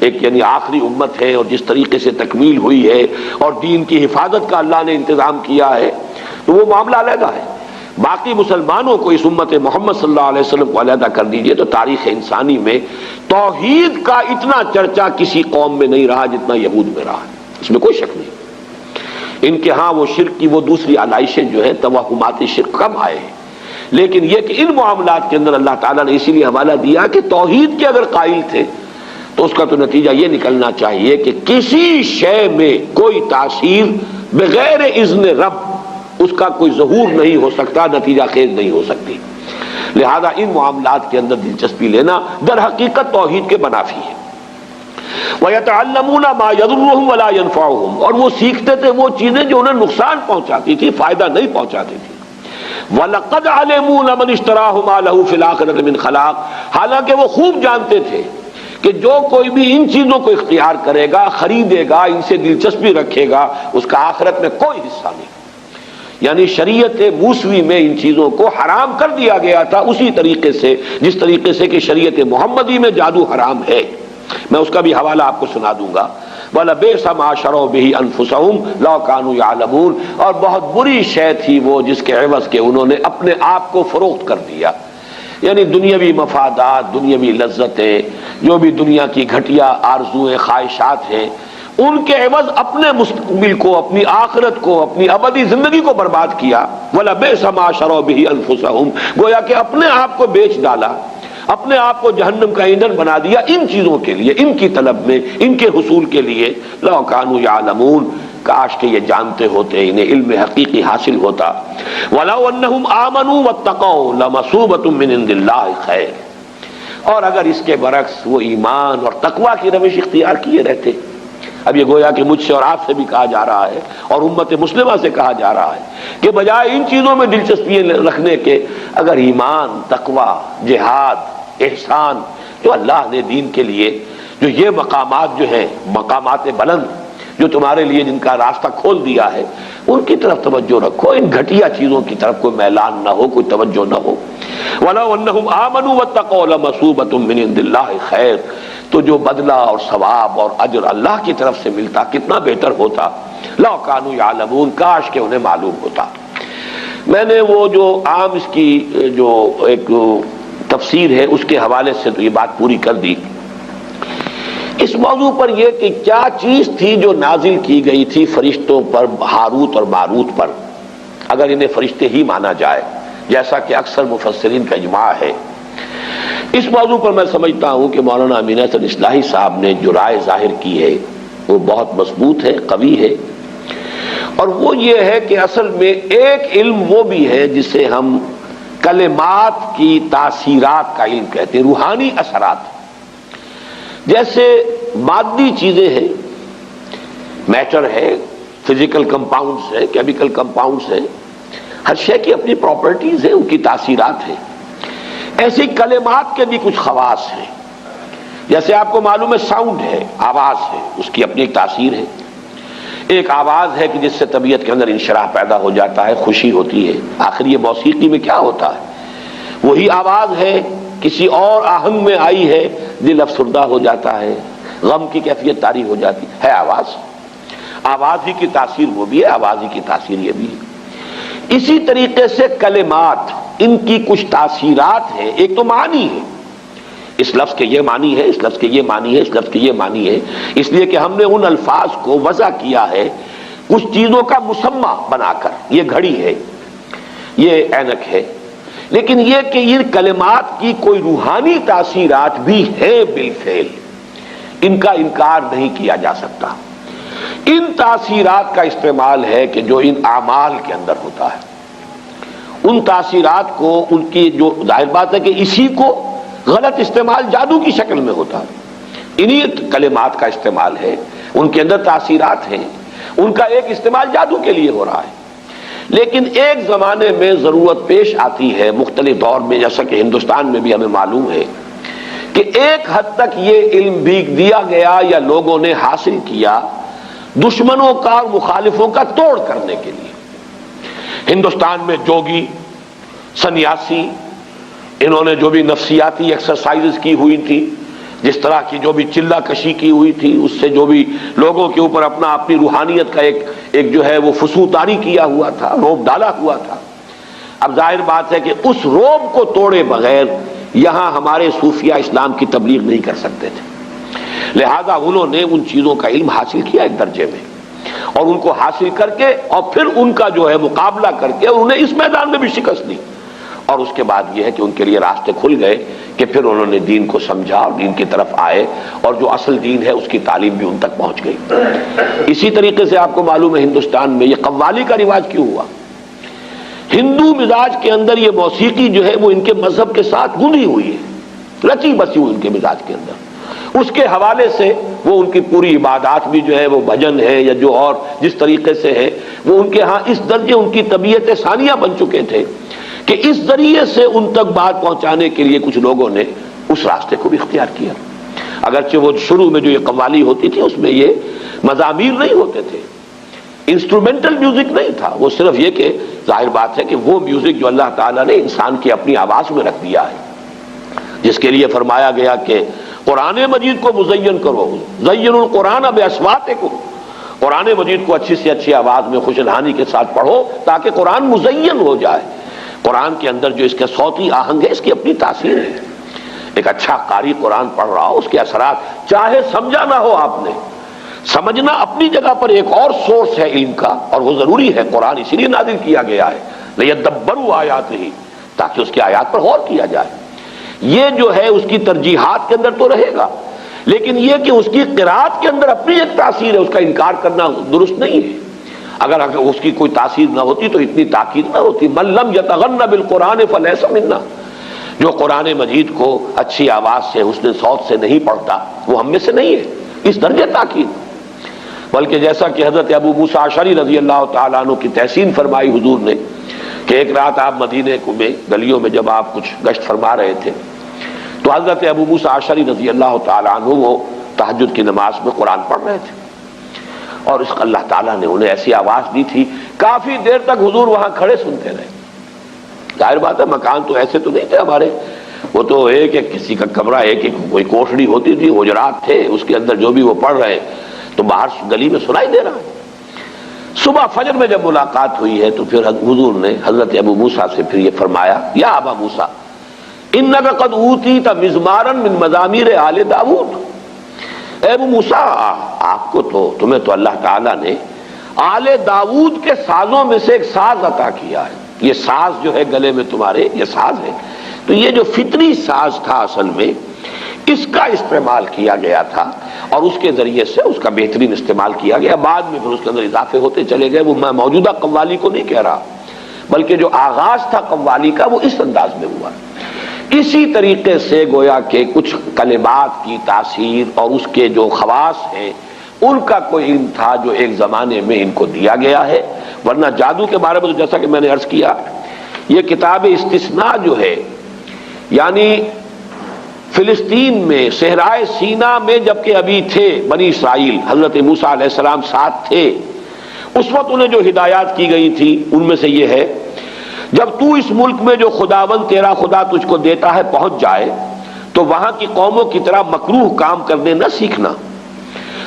ایک یعنی آخری امت ہے اور جس طریقے سے تکمیل ہوئی ہے اور دین کی حفاظت کا اللہ نے انتظام کیا ہے تو وہ معاملہ علیحدہ ہے. باقی مسلمانوں کو، اس امت محمد صلی اللہ علیہ وسلم کو علیحدہ کر دیجئے تو تاریخ انسانی میں توحید کا اتنا چرچا کسی قوم میں نہیں رہا جتنا یہود میں رہا، اس میں کوئی شک نہیں. ان کے ہاں وہ شرک کی وہ دوسری علائشیں جو ہیں توہمات شرک کم آئے ہیں، لیکن یہ کہ ان معاملات کے اندر اللہ تعالیٰ نے اسی لیے حوالہ دیا کہ توحید کے اگر قائل تھے تو اس کا تو نتیجہ یہ نکلنا چاہیے کہ کسی شے میں کوئی تاثیر بغیر اذن رب اس کا کوئی ظہور نہیں ہو سکتا، نتیجہ خیز نہیں ہو سکتی. لہذا ان معاملات کے اندر دلچسپی لینا در حقیقت توحید کے منافی ہے. وَيَتَعَلَّمُونَ مَا يَضُرُّهُمْ وَلَا يَنفَعُهُمْ، اور وہ سیکھتے تھے وہ چیزیں جو انہیں نقصان پہنچاتی تھی، فائدہ نہیں پہنچاتی تھی. وَلَقَدْ عَلِمُوا لَمَنِ اشْتَرَاهُ مَا لَهُ فِي الْآخِرَةِ مِنْ خَلَاقٍ، حالانکہ وہ خوب جانتے تھے کہ جو کوئی بھی ان چیزوں کو اختیار کرے گا، خریدے گا، ان سے دلچسپی رکھے گا، اس کا آخرت میں کوئی حصہ نہیں۔ یعنی شریعت موسوی میں ان چیزوں کو حرام کر دیا گیا تھا اسی طریقے سے جس طریقے سے کہ شریعت محمدی میں جادو حرام ہے۔ میں اس کا بھی حوالہ آپ کو سنا دوں گا۔ وَلَبِئْسَ مَا شَرَوْا بِهِ أَنفُسَهُمْ لَوْ كَانُوا يَعْلَمُونَ، اور بہت بری شے تھی وہ جس کے عوض کے انہوں نے اپنے آپ کو فروخت کر دیا۔ یعنی دنیاوی مفادات، دنیاوی لذتیں، جو بھی دنیا کی گھٹیا آرزویں خواہشات ہیں، ان کے عوض اپنے مستقبل کو، اپنی آخرت کو، اپنی ابدی زندگی کو برباد کیا۔ وَلَبِئْسَ مَا شَرَوْا بِهِ أَنفُسَهُمْ، گویا کہ اپنے آپ کو بیچ ڈالا، اپنے آپ کو جہنم کا ایندھن بنا دیا ان چیزوں کے لیے، ان کی طلب میں، ان کے حصول کے لیے۔ لَوْ كَانُوا يَعْلَمُونَ، کاش کہ یہ جانتے ہوتے، انہیں علم حقیقی حاصل ہوتا۔ وَلَوْ أَنَّهُمْ آمَنُوا وَاتَّقَوْا لَمَثُوبَةٌ مِّنْ عِندِ اللَّهِ خَيْرٌ، اور اگر اس کے برعکس وہ ایمان اور تقویٰ کی روش اختیار کیے رہتے۔ اب یہ گویا کہ مجھ سے اور آپ سے بھی کہا جا رہا ہے اور امت مسلمہ سے کہا جا رہا ہے کہ بجائے ان چیزوں میں دلچسپی رکھنے کے، اگر ایمان، تقویٰ، جہاد، احسان، جو اللہ نے دین کے لیے جو یہ مقامات جو ہیں، مقامات بلند جو تمہارے لیے جن کا راستہ کھول دیا ہے، ان کی طرف توجہ رکھو، ان گھٹیا چیزوں کی طرف کوئی میلان نہ ہو، کوئی توجہ نہ ہو۔ وَلَوْ أَنَّهُمْ آمَنُوا وَاتَّقَوْا لَمَثُوبَةٌ مِّنْ عِندِ اللَّهِ خَيْرٌ، تو جو بدلہ اور ثواب اور اجر اللہ کی طرف سے ملتا کتنا بہتر ہوتا۔ لَوْ كَانُوا يَعْلَمُونَ، کاش کہ انہیں معلوم ہوتا۔ میں نے وہ جو عام اس کی جو ایک تفسیر ہے اس کے حوالے سے تو یہ بات پوری کر دی۔ اس موضوع پر یہ کہ کیا چیز تھی جو نازل کی گئی تھی فرشتوں پر، ہاروت اور ماروت پر، اگر انہیں فرشتے ہی مانا جائے جیسا کہ اکثر مفسرین کا اجماع ہے۔ اس موضوع پر میں سمجھتا ہوں کہ مولانا امین احسن اصلاحی صاحب نے جو رائے ظاہر کی ہے وہ بہت مضبوط ہے، قوی ہے، اور وہ یہ ہے کہ اصل میں ایک علم وہ بھی ہے جسے ہم کلمات کی تاثیرات کا علم کہتے ہیں، روحانی اثرات، جیسے مادی چیزیں ہیں، میٹر ہے، فزیکل کمپاؤنڈز ہے، کیمیکل کمپاؤنڈز ہے، ہر شے کی اپنی پراپرٹیز ہیں، ان کی تاثیرات ہیں۔ ایسی کلمات کے بھی کچھ خواص ہیں، جیسے آپ کو معلوم ہے ساؤنڈ ہے، آواز ہے، اس کی اپنی ایک تاثیر ہے۔ ایک آواز ہے کہ جس سے طبیعت کے اندر انشراح پیدا ہو جاتا ہے، خوشی ہوتی ہے۔ آخر یہ موسیقی میں کیا ہوتا ہے؟ وہی آواز ہے، کسی اور آہنگ میں آئی ہے، دل افسردہ ہو جاتا ہے، غم کی کیفیت طاری ہو جاتی ہے آواز۔ آواز ہی کی تاثیر وہ بھی ہے، آواز ہی کی تاثیر یہ بھی ہے۔ اسی طریقے سے کلمات، ان کی کچھ تاثیرات ہیں۔ ایک تو معنی ہے، اس لفظ کے یہ معنی ہے، اس لفظ کے یہ معنی ہے، اس لفظ کے یہ معنی ہے، اس لیے کہ ہم نے ان الفاظ کو وضع کیا ہے کچھ چیزوں کا مسمى بنا کر، یہ گھڑی ہے، یہ اینک ہے۔ لیکن یہ کہ ان کلمات کی کوئی روحانی تاثیرات بھی ہیں بالفعل، ان کا انکار نہیں کیا جا سکتا۔ ان تاثیرات کا استعمال ہے کہ جو ان اعمال کے اندر ہوتا ہے، ان تاثیرات کو، ان کی جو ظاہر بات ہے کہ اسی کو غلط استعمال جادو کی شکل میں ہوتا ہے، انہی کلمات کا استعمال ہے، ان کے اندر تاثیرات ہیں، ان کا ایک استعمال جادو کے لیے ہو رہا ہے۔ لیکن ایک زمانے میں ضرورت پیش آتی ہے، مختلف دور میں، جیسا کہ ہندوستان میں بھی ہمیں معلوم ہے کہ ایک حد تک یہ علم بھی دیا گیا یا لوگوں نے حاصل کیا دشمنوں کا اور مخالفوں کا توڑ کرنے کے لیے۔ ہندوستان میں جوگی، سنیاسی، انہوں نے جو بھی نفسیاتی ایکسرسائزز کی ہوئی تھی، جس طرح کی جو بھی چلہ کشی کی ہوئی تھی، اس سے جو بھی لوگوں کے اوپر اپنی روحانیت کا ایک جو ہے وہ فسوع طاری کیا ہوا تھا، روب ڈالا ہوا تھا۔ اب ظاہر بات ہے کہ اس روب کو توڑے بغیر یہاں ہمارے صوفیہ اسلام کی تبلیغ نہیں کر سکتے تھے، لہذا انہوں نے ان چیزوں کا علم حاصل کیا ایک درجے میں، اور ان کو حاصل کر کے اور پھر ان کا جو ہے مقابلہ کر کے انہیں اس میدان میں بھی شکست دی، اور اس کے بعد یہ ہے کہ ان کے لیے راستے کھل گئے کہ پھر انہوں نے دین کو سمجھا اور دین کی طرف آئے، اور جو اصل دین ہے اس کی تعلیم بھی ان تک پہنچ گئی۔ اسی طریقے سے آپ کو معلوم ہے ہندوستان میں یہ قوالی کا رواج کیوں ہوا؟ ہندو مزاج کے اندر یہ موسیقی جو ہے وہ ان کے مذہب کے ساتھ گندھی ہوئی ہے، رچی بسی ہوئی ان کے مزاج کے اندر، اس کے حوالے سے وہ ان کی پوری عبادات بھی جو ہے وہ بھجن ہے یا جو اور جس طریقے سے ہے، وہ ان کے ہاں اس درجے ان کی طبیعت ثانیہ بن چکے تھے کہ اس ذریعے سے ان تک بات پہنچانے کے لیے کچھ لوگوں نے اس راستے کو بھی اختیار کیا۔ اگرچہ وہ شروع میں جو یہ قوالی ہوتی تھی اس میں یہ مزامیر نہیں ہوتے تھے، انسٹرومنٹل میوزک نہیں تھا، وہ صرف یہ کہ ظاہر بات ہے کہ وہ میوزک جو اللہ تعالیٰ نے انسان کی اپنی آواز میں رکھ دیا ہے، جس کے لیے فرمایا گیا کہ قرآن مجید کو مزین کرو، زین القرآن باصواتکم، قرآن مجید کو اچھی سے اچھی آواز میں خوش الحانی کے ساتھ پڑھو تاکہ قرآن مزین ہو جائے۔ قرآن کے اندر جو اس کا صوتی آہنگ ہے اس کی اپنی تاثیر ہے۔ ایک اچھا قاری قرآن پڑھ رہا ہو، اس کے اثرات چاہے سمجھا نہ ہو آپ نے، سمجھنا اپنی جگہ پر ایک اور سورس ہے علم کا، اور وہ ضروری ہے، قرآن اسی لیے نازل کیا گیا ہے لیدبروا آیاتہ، تاکہ اس کی آیات پر غور کیا جائے۔ یہ جو ہے اس کی ترجیحات کے اندر تو رہے گا، لیکن یہ کہ اس کی قرات کے اندر اپنی ایک تاثیر ہے، اس کا انکار کرنا درست نہیں ہے۔ اگر اس کی کوئی تاثیر نہ ہوتی تو اتنی تاکید نہ ہوتی۔ من لم یتغن بالقرآن فلیس منا، جو قرآن مجید کو اچھی آواز سے حسن صوت سے نہیں پڑھتا وہ ہم میں سے نہیں ہے، اس درجے تاکید۔ بلکہ جیسا کہ حضرت ابو موسیٰ اشعری رضی اللہ تعالیٰ عنہ کی تحسین فرمائی حضور نے کہ ایک رات آپ مدینے میں گلیوں میں جب آپ کچھ گشت فرما رہے تھے تو حضرت ابو موسیٰ اشعری رضی اللہ تعالیٰ عنہ وہ تہجد کی نماز میں قرآن پڑھ رہے تھے، اور اس اللہ تعالیٰ نے انہیں ایسی آواز دی تھی کافی دیر تک حضور وہاں کھڑے سنتے رہے۔ ظاہر بات ہے مکان تو ایسے تو نہیں تھے ہمارے، وہ تو ایک ایک کسی کا کمرہ، ایک ایک کوئی کوٹھڑی ہوتی تھی، حجرات تھے، اس کے اندر جو بھی وہ پڑھ رہے تو باہر گلی میں سنائی دے رہا ہے۔ صبح فجر میں جب ملاقات ہوئی ہے تو پھر حضور نے حضرت ابو موسیٰ سے پھر یہ فرمایا، یا ابا موسیٰ انک قد اوتیت مزمارا من مزامیر آل داؤد، اے ابو موسیٰ آپ کو تو تمہیں تو اللہ تعالیٰ نے آل داؤد کے سازوں میں سے ایک ساز عطا کیا ہے، یہ ساز جو ہے گلے میں تمہارے یہ ساز ہے، تو یہ جو فطری ساز تھا اصل میں اس کا استعمال کیا گیا تھا، اور اس کے ذریعے سے اس کا بہترین استعمال کیا گیا، بعد میں پھر اس کے اندر اضافے ہوتے چلے گئے۔ وہ میں موجودہ قوالی کو نہیں کہہ رہا، بلکہ جو آغاز تھا قوالی کا وہ اس انداز میں ہوا۔ اسی طریقے سے گویا کہ کچھ کلمات کی تاثیر اور اس کے جو خواص ہیں ان کا کوئی علم تھا جو ایک زمانے میں ان کو دیا گیا ہے، ورنہ جادو کے بارے میں تو جیسا کہ میں نے عرض کیا، یہ کتاب استثناء جو ہے، یعنی فلسطین میں صحرائے سینا میں جبکہ ابھی تھے بنی اسرائیل، حضرت موسیٰ علیہ السلام ساتھ تھے، اس وقت انہیں جو ہدایات کی گئی تھی ان میں سے یہ ہے، جب تو اس ملک میں جو خداوند تیرا خدا تجھ کو دیتا ہے پہنچ جائے تو وہاں کی قوموں کی طرح مکروہ کام کرنے نہ سیکھنا،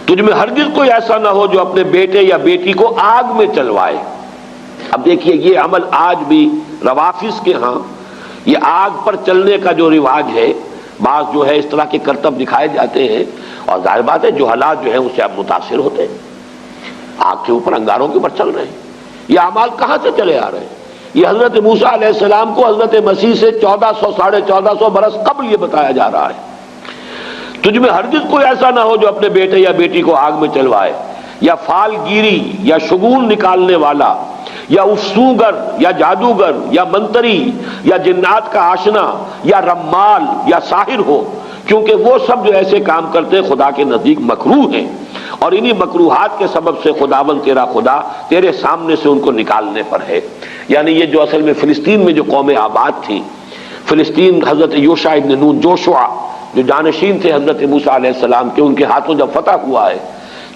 تجھ میں ہرگز کوئی ایسا نہ ہو جو اپنے بیٹے یا بیٹی کو آگ میں چلوائے۔ اب دیکھیے یہ عمل آج بھی روافظ کے ہاں یہ آگ پر چلنے کا جو رواج ہے، بعض جو ہے اس طرح کے کرتب دکھائے جاتے ہیں، اور ظاہر بات ہے جو حالات جو ہیں اس سے آپ متاثر ہوتے ہیں، آگ کے اوپر انگاروں کے اوپر چل رہے ہیں، یہ اعمال کہاں سے چلے آ رہے ہیں؟ یہ حضرت موسیٰ علیہ السلام کو حضرت مسیح سے 1400 برس قبل یہ بتایا جا رہا ہے، تجھ میں ہرگز کوئی ایسا نہ ہو جو اپنے بیٹے یا بیٹی کو آگ میں چلوائے، یا فال گیری یا شگون نکالنے والا یا افسوگر یا جادوگر یا منتری یا جنات کا آشنا یا رمال یا ساحر ہو، کیونکہ وہ سب جو ایسے کام کرتے ہیں خدا کے نزدیک مکروہ ہیں، اور انہی مکروہات کے سبب سے خداوند تیرا خدا تیرے سامنے سے ان کو نکالنے پر ہے۔ یعنی یہ جو اصل میں فلسطین میں جو قومیں آباد تھیں، فلسطین حضرت یوشع ابن نون جوشع جو جانشین تھے حضرت موسیٰ علیہ السلام کے، ان کے ہاتھوں جب فتح ہوا ہے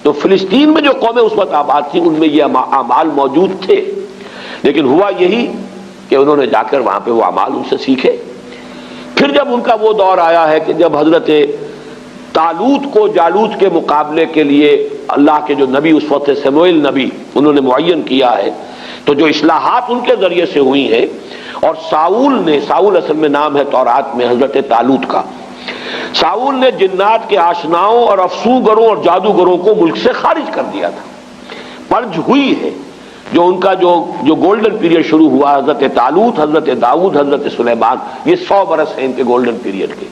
تو فلسطین میں جو قومیں اس وقت آباد تھیں ان میں یہ اعمال موجود تھے، لیکن ہوا یہی کہ انہوں نے جا کر وہاں پہ وہ اعمال ان سے سیکھے۔ پھر جب ان کا وہ دور آیا ہے کہ جب حضرت طالوت کو جالوت کے مقابلے کے لیے اللہ کے جو نبی اس وقت سموئیل نبی انہوں نے معین کیا ہے، تو جو اصلاحات ان کے ذریعے سے ہوئی ہیں، اور ساؤل اصل میں نام ہے تورات میں حضرت طالوت کا، ساؤل نے جنات کے آشناؤں اور افسوگروں اور جادوگروں کو ملک سے خارج کر دیا تھا۔ پرج ہوئی ہے جو ان کا جو گولڈن پیریڈ شروع ہوا، حضرت طالوت، حضرت داؤد، حضرت سلیمان، یہ 100 برس ہیں ان کے گولڈن پیریڈ کے،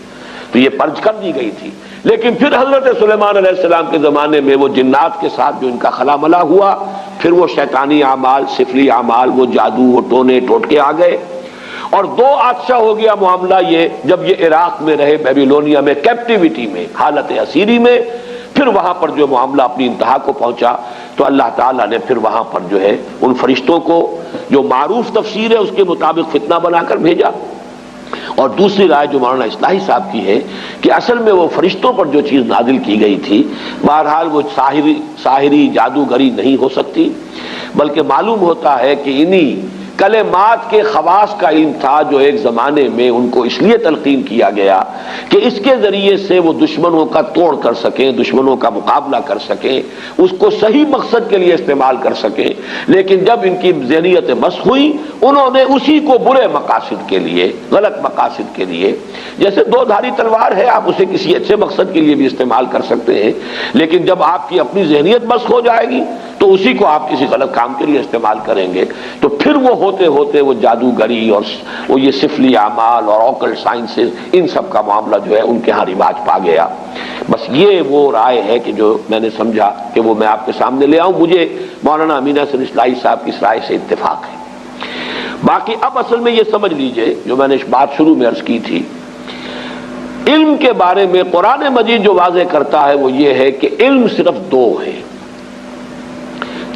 تو یہ پرج کر دی گئی تھی۔ لیکن پھر حضرت سلیمان علیہ السلام کے زمانے میں وہ جنات کے ساتھ جو ان کا خلا ملا ہوا، پھر وہ شیطانی اعمال، سفلی اعمال، وہ جادو، وہ ٹونے ٹوٹکے آ گئے، اور 2 عطشہ ہو گیا معاملہ یہ جب یہ عراق میں رہے، بیبیلونیا میں کیپٹیوٹی میں، حالت اسیری میں، پھر وہاں پر جو معاملہ اپنی انتہا کو پہنچا تو اللہ تعالیٰ نے پھر وہاں پر جو ہے ان فرشتوں کو جو معروف تفسیر ہے اس کے مطابق فتنہ بنا کر بھیجا، اور دوسری رائے جو مولانا اصلاحی صاحب کی ہے کہ اصل میں وہ فرشتوں پر جو چیز نازل کی گئی تھی بہرحال وہ ساحری جادوگری نہیں ہو سکتی، بلکہ معلوم ہوتا ہے کہ انہی کلمات کے خواص کا علم تھا جو ایک زمانے میں ان کو اس لیے تلقین کیا گیا کہ اس کے ذریعے سے وہ دشمنوں کا توڑ کر سکیں، دشمنوں کا مقابلہ کر سکیں، اس کو صحیح مقصد کے لیے استعمال کر سکیں۔ لیکن جب ان کی ذہنیت مسخ ہوئی، انہوں نے اسی کو برے مقاصد کے لیے، غلط مقاصد کے لیے، جیسے دو دھاری تلوار ہے، آپ اسے کسی اچھے مقصد کے لیے بھی استعمال کر سکتے ہیں، لیکن جب آپ کی اپنی ذہنیت مسخ ہو جائے گی تو اسی کو آپ کسی غلط کام کے لیے استعمال کریں گے، تو پھر وہ ہوتے ہوتے وہ جادوگری اور وہ یہ سفلی اعمال اور اوکلٹ سائنسز، ان سب کا معاملہ جو ہے ان کے ہاں رواج پا گیا۔ بس یہ وہ رائے ہے کہ جو میں نے سمجھا کہ وہ میں آپ کے سامنے لے آؤں۔ مجھے مولانا امین احسن اصلاحی صاحب کی اس رائے سے اتفاق ہے۔ باقی اب اصل میں یہ سمجھ لیجئے جو میں نے بات شروع میں عرض کی تھی، علم کے بارے میں قرآن مجید جو واضح کرتا ہے وہ یہ ہے کہ علم صرف دو ہے،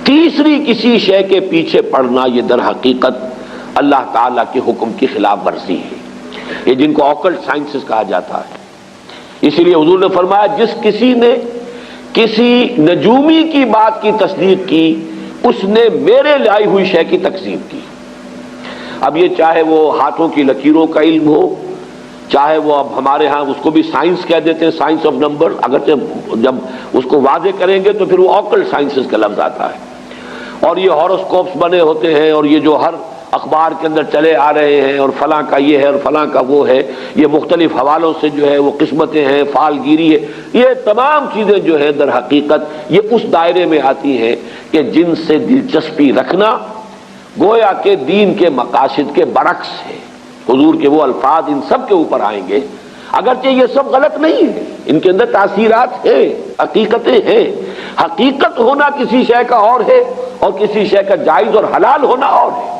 تیسری کسی شے کے پیچھے پڑنا یہ در حقیقت اللہ تعالیٰ کے حکم کی خلاف ورزی ہے، یہ جن کو اوکلٹ سائنسز کہا جاتا ہے۔ اسی لیے حضور نے فرمایا جس کسی نے کسی نجومی کی بات کی تصدیق کی اس نے میرے لائی ہوئی شے کی تکذیب کی۔ اب یہ چاہے وہ ہاتھوں کی لکیروں کا علم ہو، چاہے وہ اب ہمارے ہاں اس کو بھی سائنس کہہ دیتے ہیں، سائنس آف نمبر، اگرچہ جب اس کو واضح کریں گے تو پھر وہ اوکلٹ سائنسز کا لفظ آتا ہے، اور یہ ہاروسکوپس بنے ہوتے ہیں، اور یہ جو ہر اخبار کے اندر چلے آ رہے ہیں، اور فلاں کا یہ ہے اور فلاں کا وہ ہے، یہ مختلف حوالوں سے جو ہے وہ قسمتیں ہیں، فال گیری ہے، یہ تمام چیزیں جو ہے در حقیقت یہ اس دائرے میں آتی ہیں کہ جن سے دلچسپی رکھنا گویا کہ دین کے مقاصد کے برعکس ہے۔ حضور کے وہ الفاظ ان سب کے اوپر آئیں گے، اگرچہ یہ سب غلط نہیں ہے، ان کے اندر تاثیرات ہیں، حقیقتیں ہیں۔ حقیقت ہونا کسی شے کا اور ہے اور کسی شے کا جائز اور حلال ہونا اور ہے۔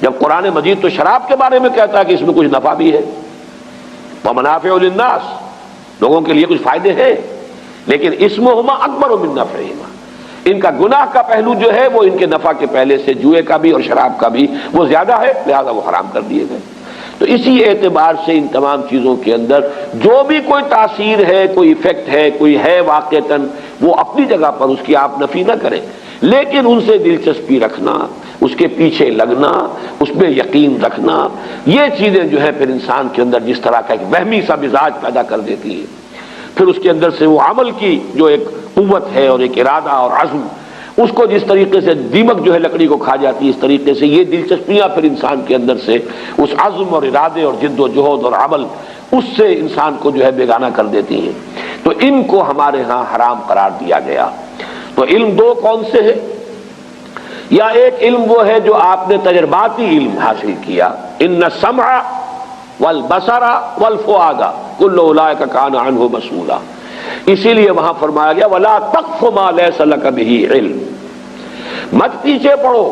جب قرآن مجید تو شراب کے بارے میں کہتا ہے کہ اس میں کچھ نفع بھی ہے، وَمَنَافِعُ لِلنَّاسِ، لوگوں کے لیے کچھ فائدے ہیں، لیکن اسمہما اکبر من نفعہما، ان کا گناہ کا پہلو جو ہے وہ ان کے نفع کے پہلے سے جوئے کا بھی اور شراب کا بھی وہ زیادہ ہے، لہذا وہ حرام کر دیے گئے۔ تو اسی اعتبار سے ان تمام چیزوں کے اندر جو بھی کوئی تاثیر ہے، کوئی ایفیکٹ ہے، کوئی ہے واقعتاً، وہ اپنی جگہ پر اس کی آپ نفی نہ کریں، لیکن ان سے دلچسپی رکھنا، اس کے پیچھے لگنا، اس میں یقین رکھنا، یہ چیزیں جو ہے پھر انسان کے اندر جس طرح کا ایک وہمی سا مزاج پیدا کر دیتی ہیں، پھر اس کے اندر سے وہ عمل کی جو ایک قوت ہے اور ایک ارادہ اور عزم، اس کو جس طریقے سے دیمک جو ہے لکڑی کو کھا جاتی ہے، اس طریقے سے یہ دلچسپیاں پھر انسان کے اندر سے اس عزم اور ارادے اور جد و جہد اور عمل، اس سے انسان کو جو ہے بیگانہ کر دیتی ہیں۔ تو ان کو ہمارے ہاں حرام قرار دیا گیا۔ تو علم دو کون سے ہیں؟ یا ایک علم وہ ہے جو آپ نے تجرباتی علم حاصل کیا، ان السمع والبصر والفؤاد کل اولئک کان عنہ مسئولا، اسی لیے وہاں فرمایا گیا وَلَا تَقْفُ مَا لَيْسَ لَكَ بِهِ عِلْم، مت پیچھے پڑو،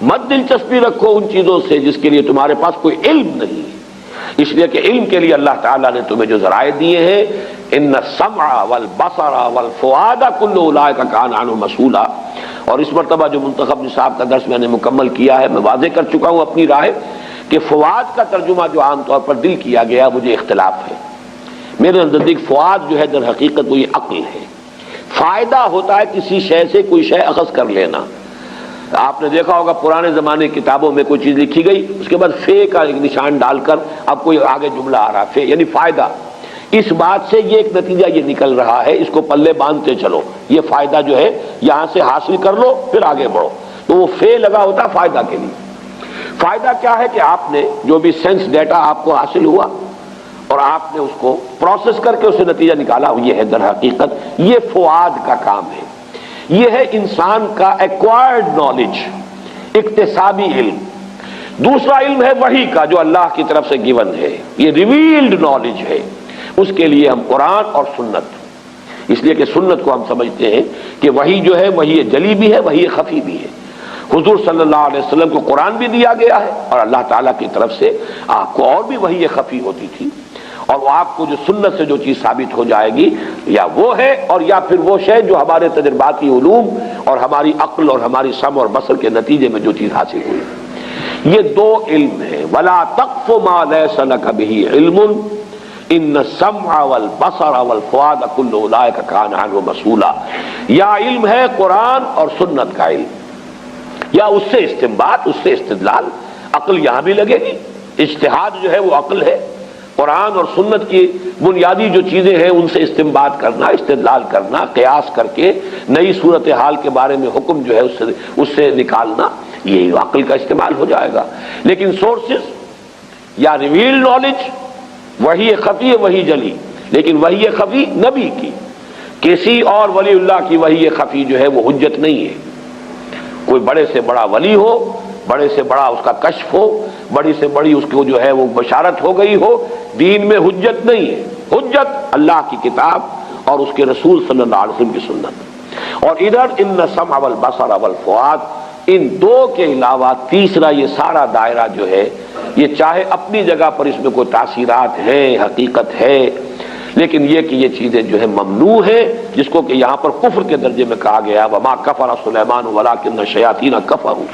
مت دلچسپی رکھو ان چیزوں سے جس کے لیے تمہارے پاس کوئی علم نہیں ہے۔ اس لیے کہ علم کے لیے اللہ تعالیٰ نے تمہیں جو ذرائع دیے ہیں، ان السمع والبصر والفؤاد کل اولئک کان عنہ مسئولا، اور اس مرتبہ جو منتخب نصاب کا درس میں نے مکمل کیا ہے، میں واضح کر چکا ہوں اپنی رائے کہ فؤاد کا ترجمہ جو عام طور پر دل کیا گیا مجھے اختلاف ہے۔ میرے نزدیک فؤاد جو ہے در حقیقت وہ یہ عقل ہے۔ فائدہ ہوتا ہے کسی شے سے کوئی شے اخذ کر لینا۔ آپ نے دیکھا ہوگا پرانے زمانے کی کتابوں میں کوئی چیز لکھی گئی، اس کے بعد فے کا ایک نشان ڈال کر اب کوئی آگے جملہ آ رہا، فے یعنی فائدہ۔ اس بات سے یہ ایک نتیجہ یہ نکل رہا ہے، اس کو پلے باندھتے چلو، یہ فائدہ جو ہے یہاں سے حاصل کر لو پھر آگے بڑھو، تو وہ فے لگا ہوتا فائدہ کے لیے۔ فائدہ کیا ہے کہ آپ نے جو بھی سینس ڈیٹا آپ کو حاصل ہوا اور آپ نے اس کو پروسیس کر کے اسے نتیجہ نکالا، یہ ہے در حقیقت یہ فؤاد کا کام ہے۔ یہ ہے انسان کا ایکوائرڈ نالج، اکتسابی علم۔ دوسرا علم ہے وحی کا جو اللہ کی طرف سے گیون ہے، یہ ریویلڈ نالج ہے، اس کے لیے ہم قرآن اور سنت، اس لیے کہ سنت کو ہم سمجھتے ہیں کہ وحی جو ہے وحی جلی بھی ہے، وحی خفی بھی ہے۔ حضور صلی اللہ علیہ وسلم کو قرآن بھی دیا گیا ہے اور اللہ تعالیٰ کی طرف سے آپ کو اور بھی وحی خفی ہوتی تھی، اور وہ آپ کو جو سنت سے جو چیز ثابت ہو جائے گی یا وہ ہے اور یا پھر وہ شے جو ہمارے تجرباتی علوم اور ہماری عقل اور ہماری سمع اور بصر کے نتیجے میں جو چیز حاصل ہوئی۔ یہ دو علم ہیں. ولا تقف ما ليس لك به علم ان السمع والبصر والفؤاد كل اولئك كان عنه مسؤولا. یا علم ہے قرآن اور سنت کا علم، یا اس سے استنباط، اس سے استدلال. عقل یہاں بھی لگے گی، اجتہاد جو ہے وہ عقل ہے. قرآن اور سنت کی بنیادی جو چیزیں ہیں ان سے استنباط کرنا، استدلال کرنا، قیاس کر کے نئی صورتحال کے بارے میں حکم جو ہے اس سے نکالنا، یہ عقل کا استعمال ہو جائے گا. لیکن سورسز یا ریویل نالج، وحی خفی وحی جلی. لیکن وحی خفی نبی کی، کسی اور ولی اللہ کی وحی خفی جو ہے وہ حجت نہیں ہے. کوئی بڑے سے بڑا ولی ہو، بڑے سے بڑا اس کا کشف ہو، بڑی سے بڑی اس کو جو ہے وہ بشارت ہو گئی ہو، دین میں حجت نہیں ہے. حجت اللہ کی کتاب اور اس کے رسول صلی اللہ علیہ وسلم کی سنت. اور ادھر ان السمع والبصر والفؤاد، ان دو کے علاوہ تیسرا یہ سارا دائرہ جو ہے، یہ چاہے اپنی جگہ پر اس میں کوئی تاثیرات ہیں، حقیقت ہے، لیکن یہ کہ یہ چیزیں جو ہے ممنوع ہیں، جس کو کہ یہاں پر کفر کے درجے میں کہا گیا وما کفر سلیمان ولکن الشیاطین کفروا.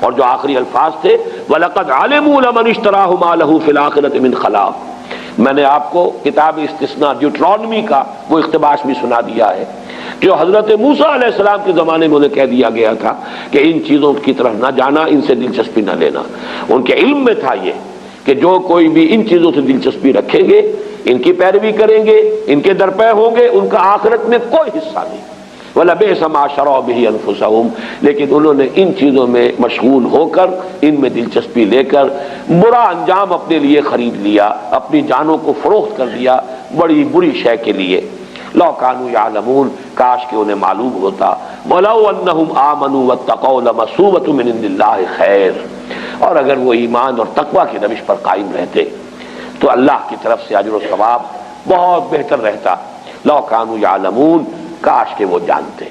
اور جو آخری الفاظ تھے وَلَقَدْ عَلِمُوا لَمَنِ اشْتَرَاهُ مَا لَهُ فِي الْآخِرَةِ مِنْ خَلَاقٍ. میں نے آپ کو کتاب استثناء ڈیوٹرانومی کا وہ اقتباس بھی سنا دیا ہے، جو حضرت موسیٰ علیہ السلام کے زمانے میں انہیں کہہ دیا گیا تھا کہ ان چیزوں کی طرف نہ جانا، ان سے دلچسپی نہ لینا. ان کے علم میں تھا یہ کہ جو کوئی بھی ان چیزوں سے دلچسپی رکھیں گے، ان کی پیروی کریں گے، ان کے درپے ہوں گے، ان کا آخرت میں کوئی حصہ نہیں. وَلَبِئْسَ مَا شَرَوْا بِهِ أَنفُسَهُمْ. لیکن انہوں نے ان چیزوں میں مشغول ہو کر، ان میں دلچسپی لے کر برا انجام اپنے لیے خرید لیا، اپنی جانوں کو فروخت کر دیا بڑی بری شے کے لیے. لَوْ كَانُوا يَعْلَمُونَ، کاش کہ انہیں معلوم ہوتا. وَلَوْ أَنَّهُمْ آمَنُوا وَاتَّقَوْا لَمَثُوبَةٌ مِّنْ عِندِ اللَّهِ خَيْرٌ. اور اگر وہ ایمان اور تقوی کی روش پر قائم رہتے تو اللہ کی طرف سے اجر و ثواب بہت بہتر رہتا. لَوْ كَانُوا يَعْلَمُونَ، کاش کہ وہ جانتے.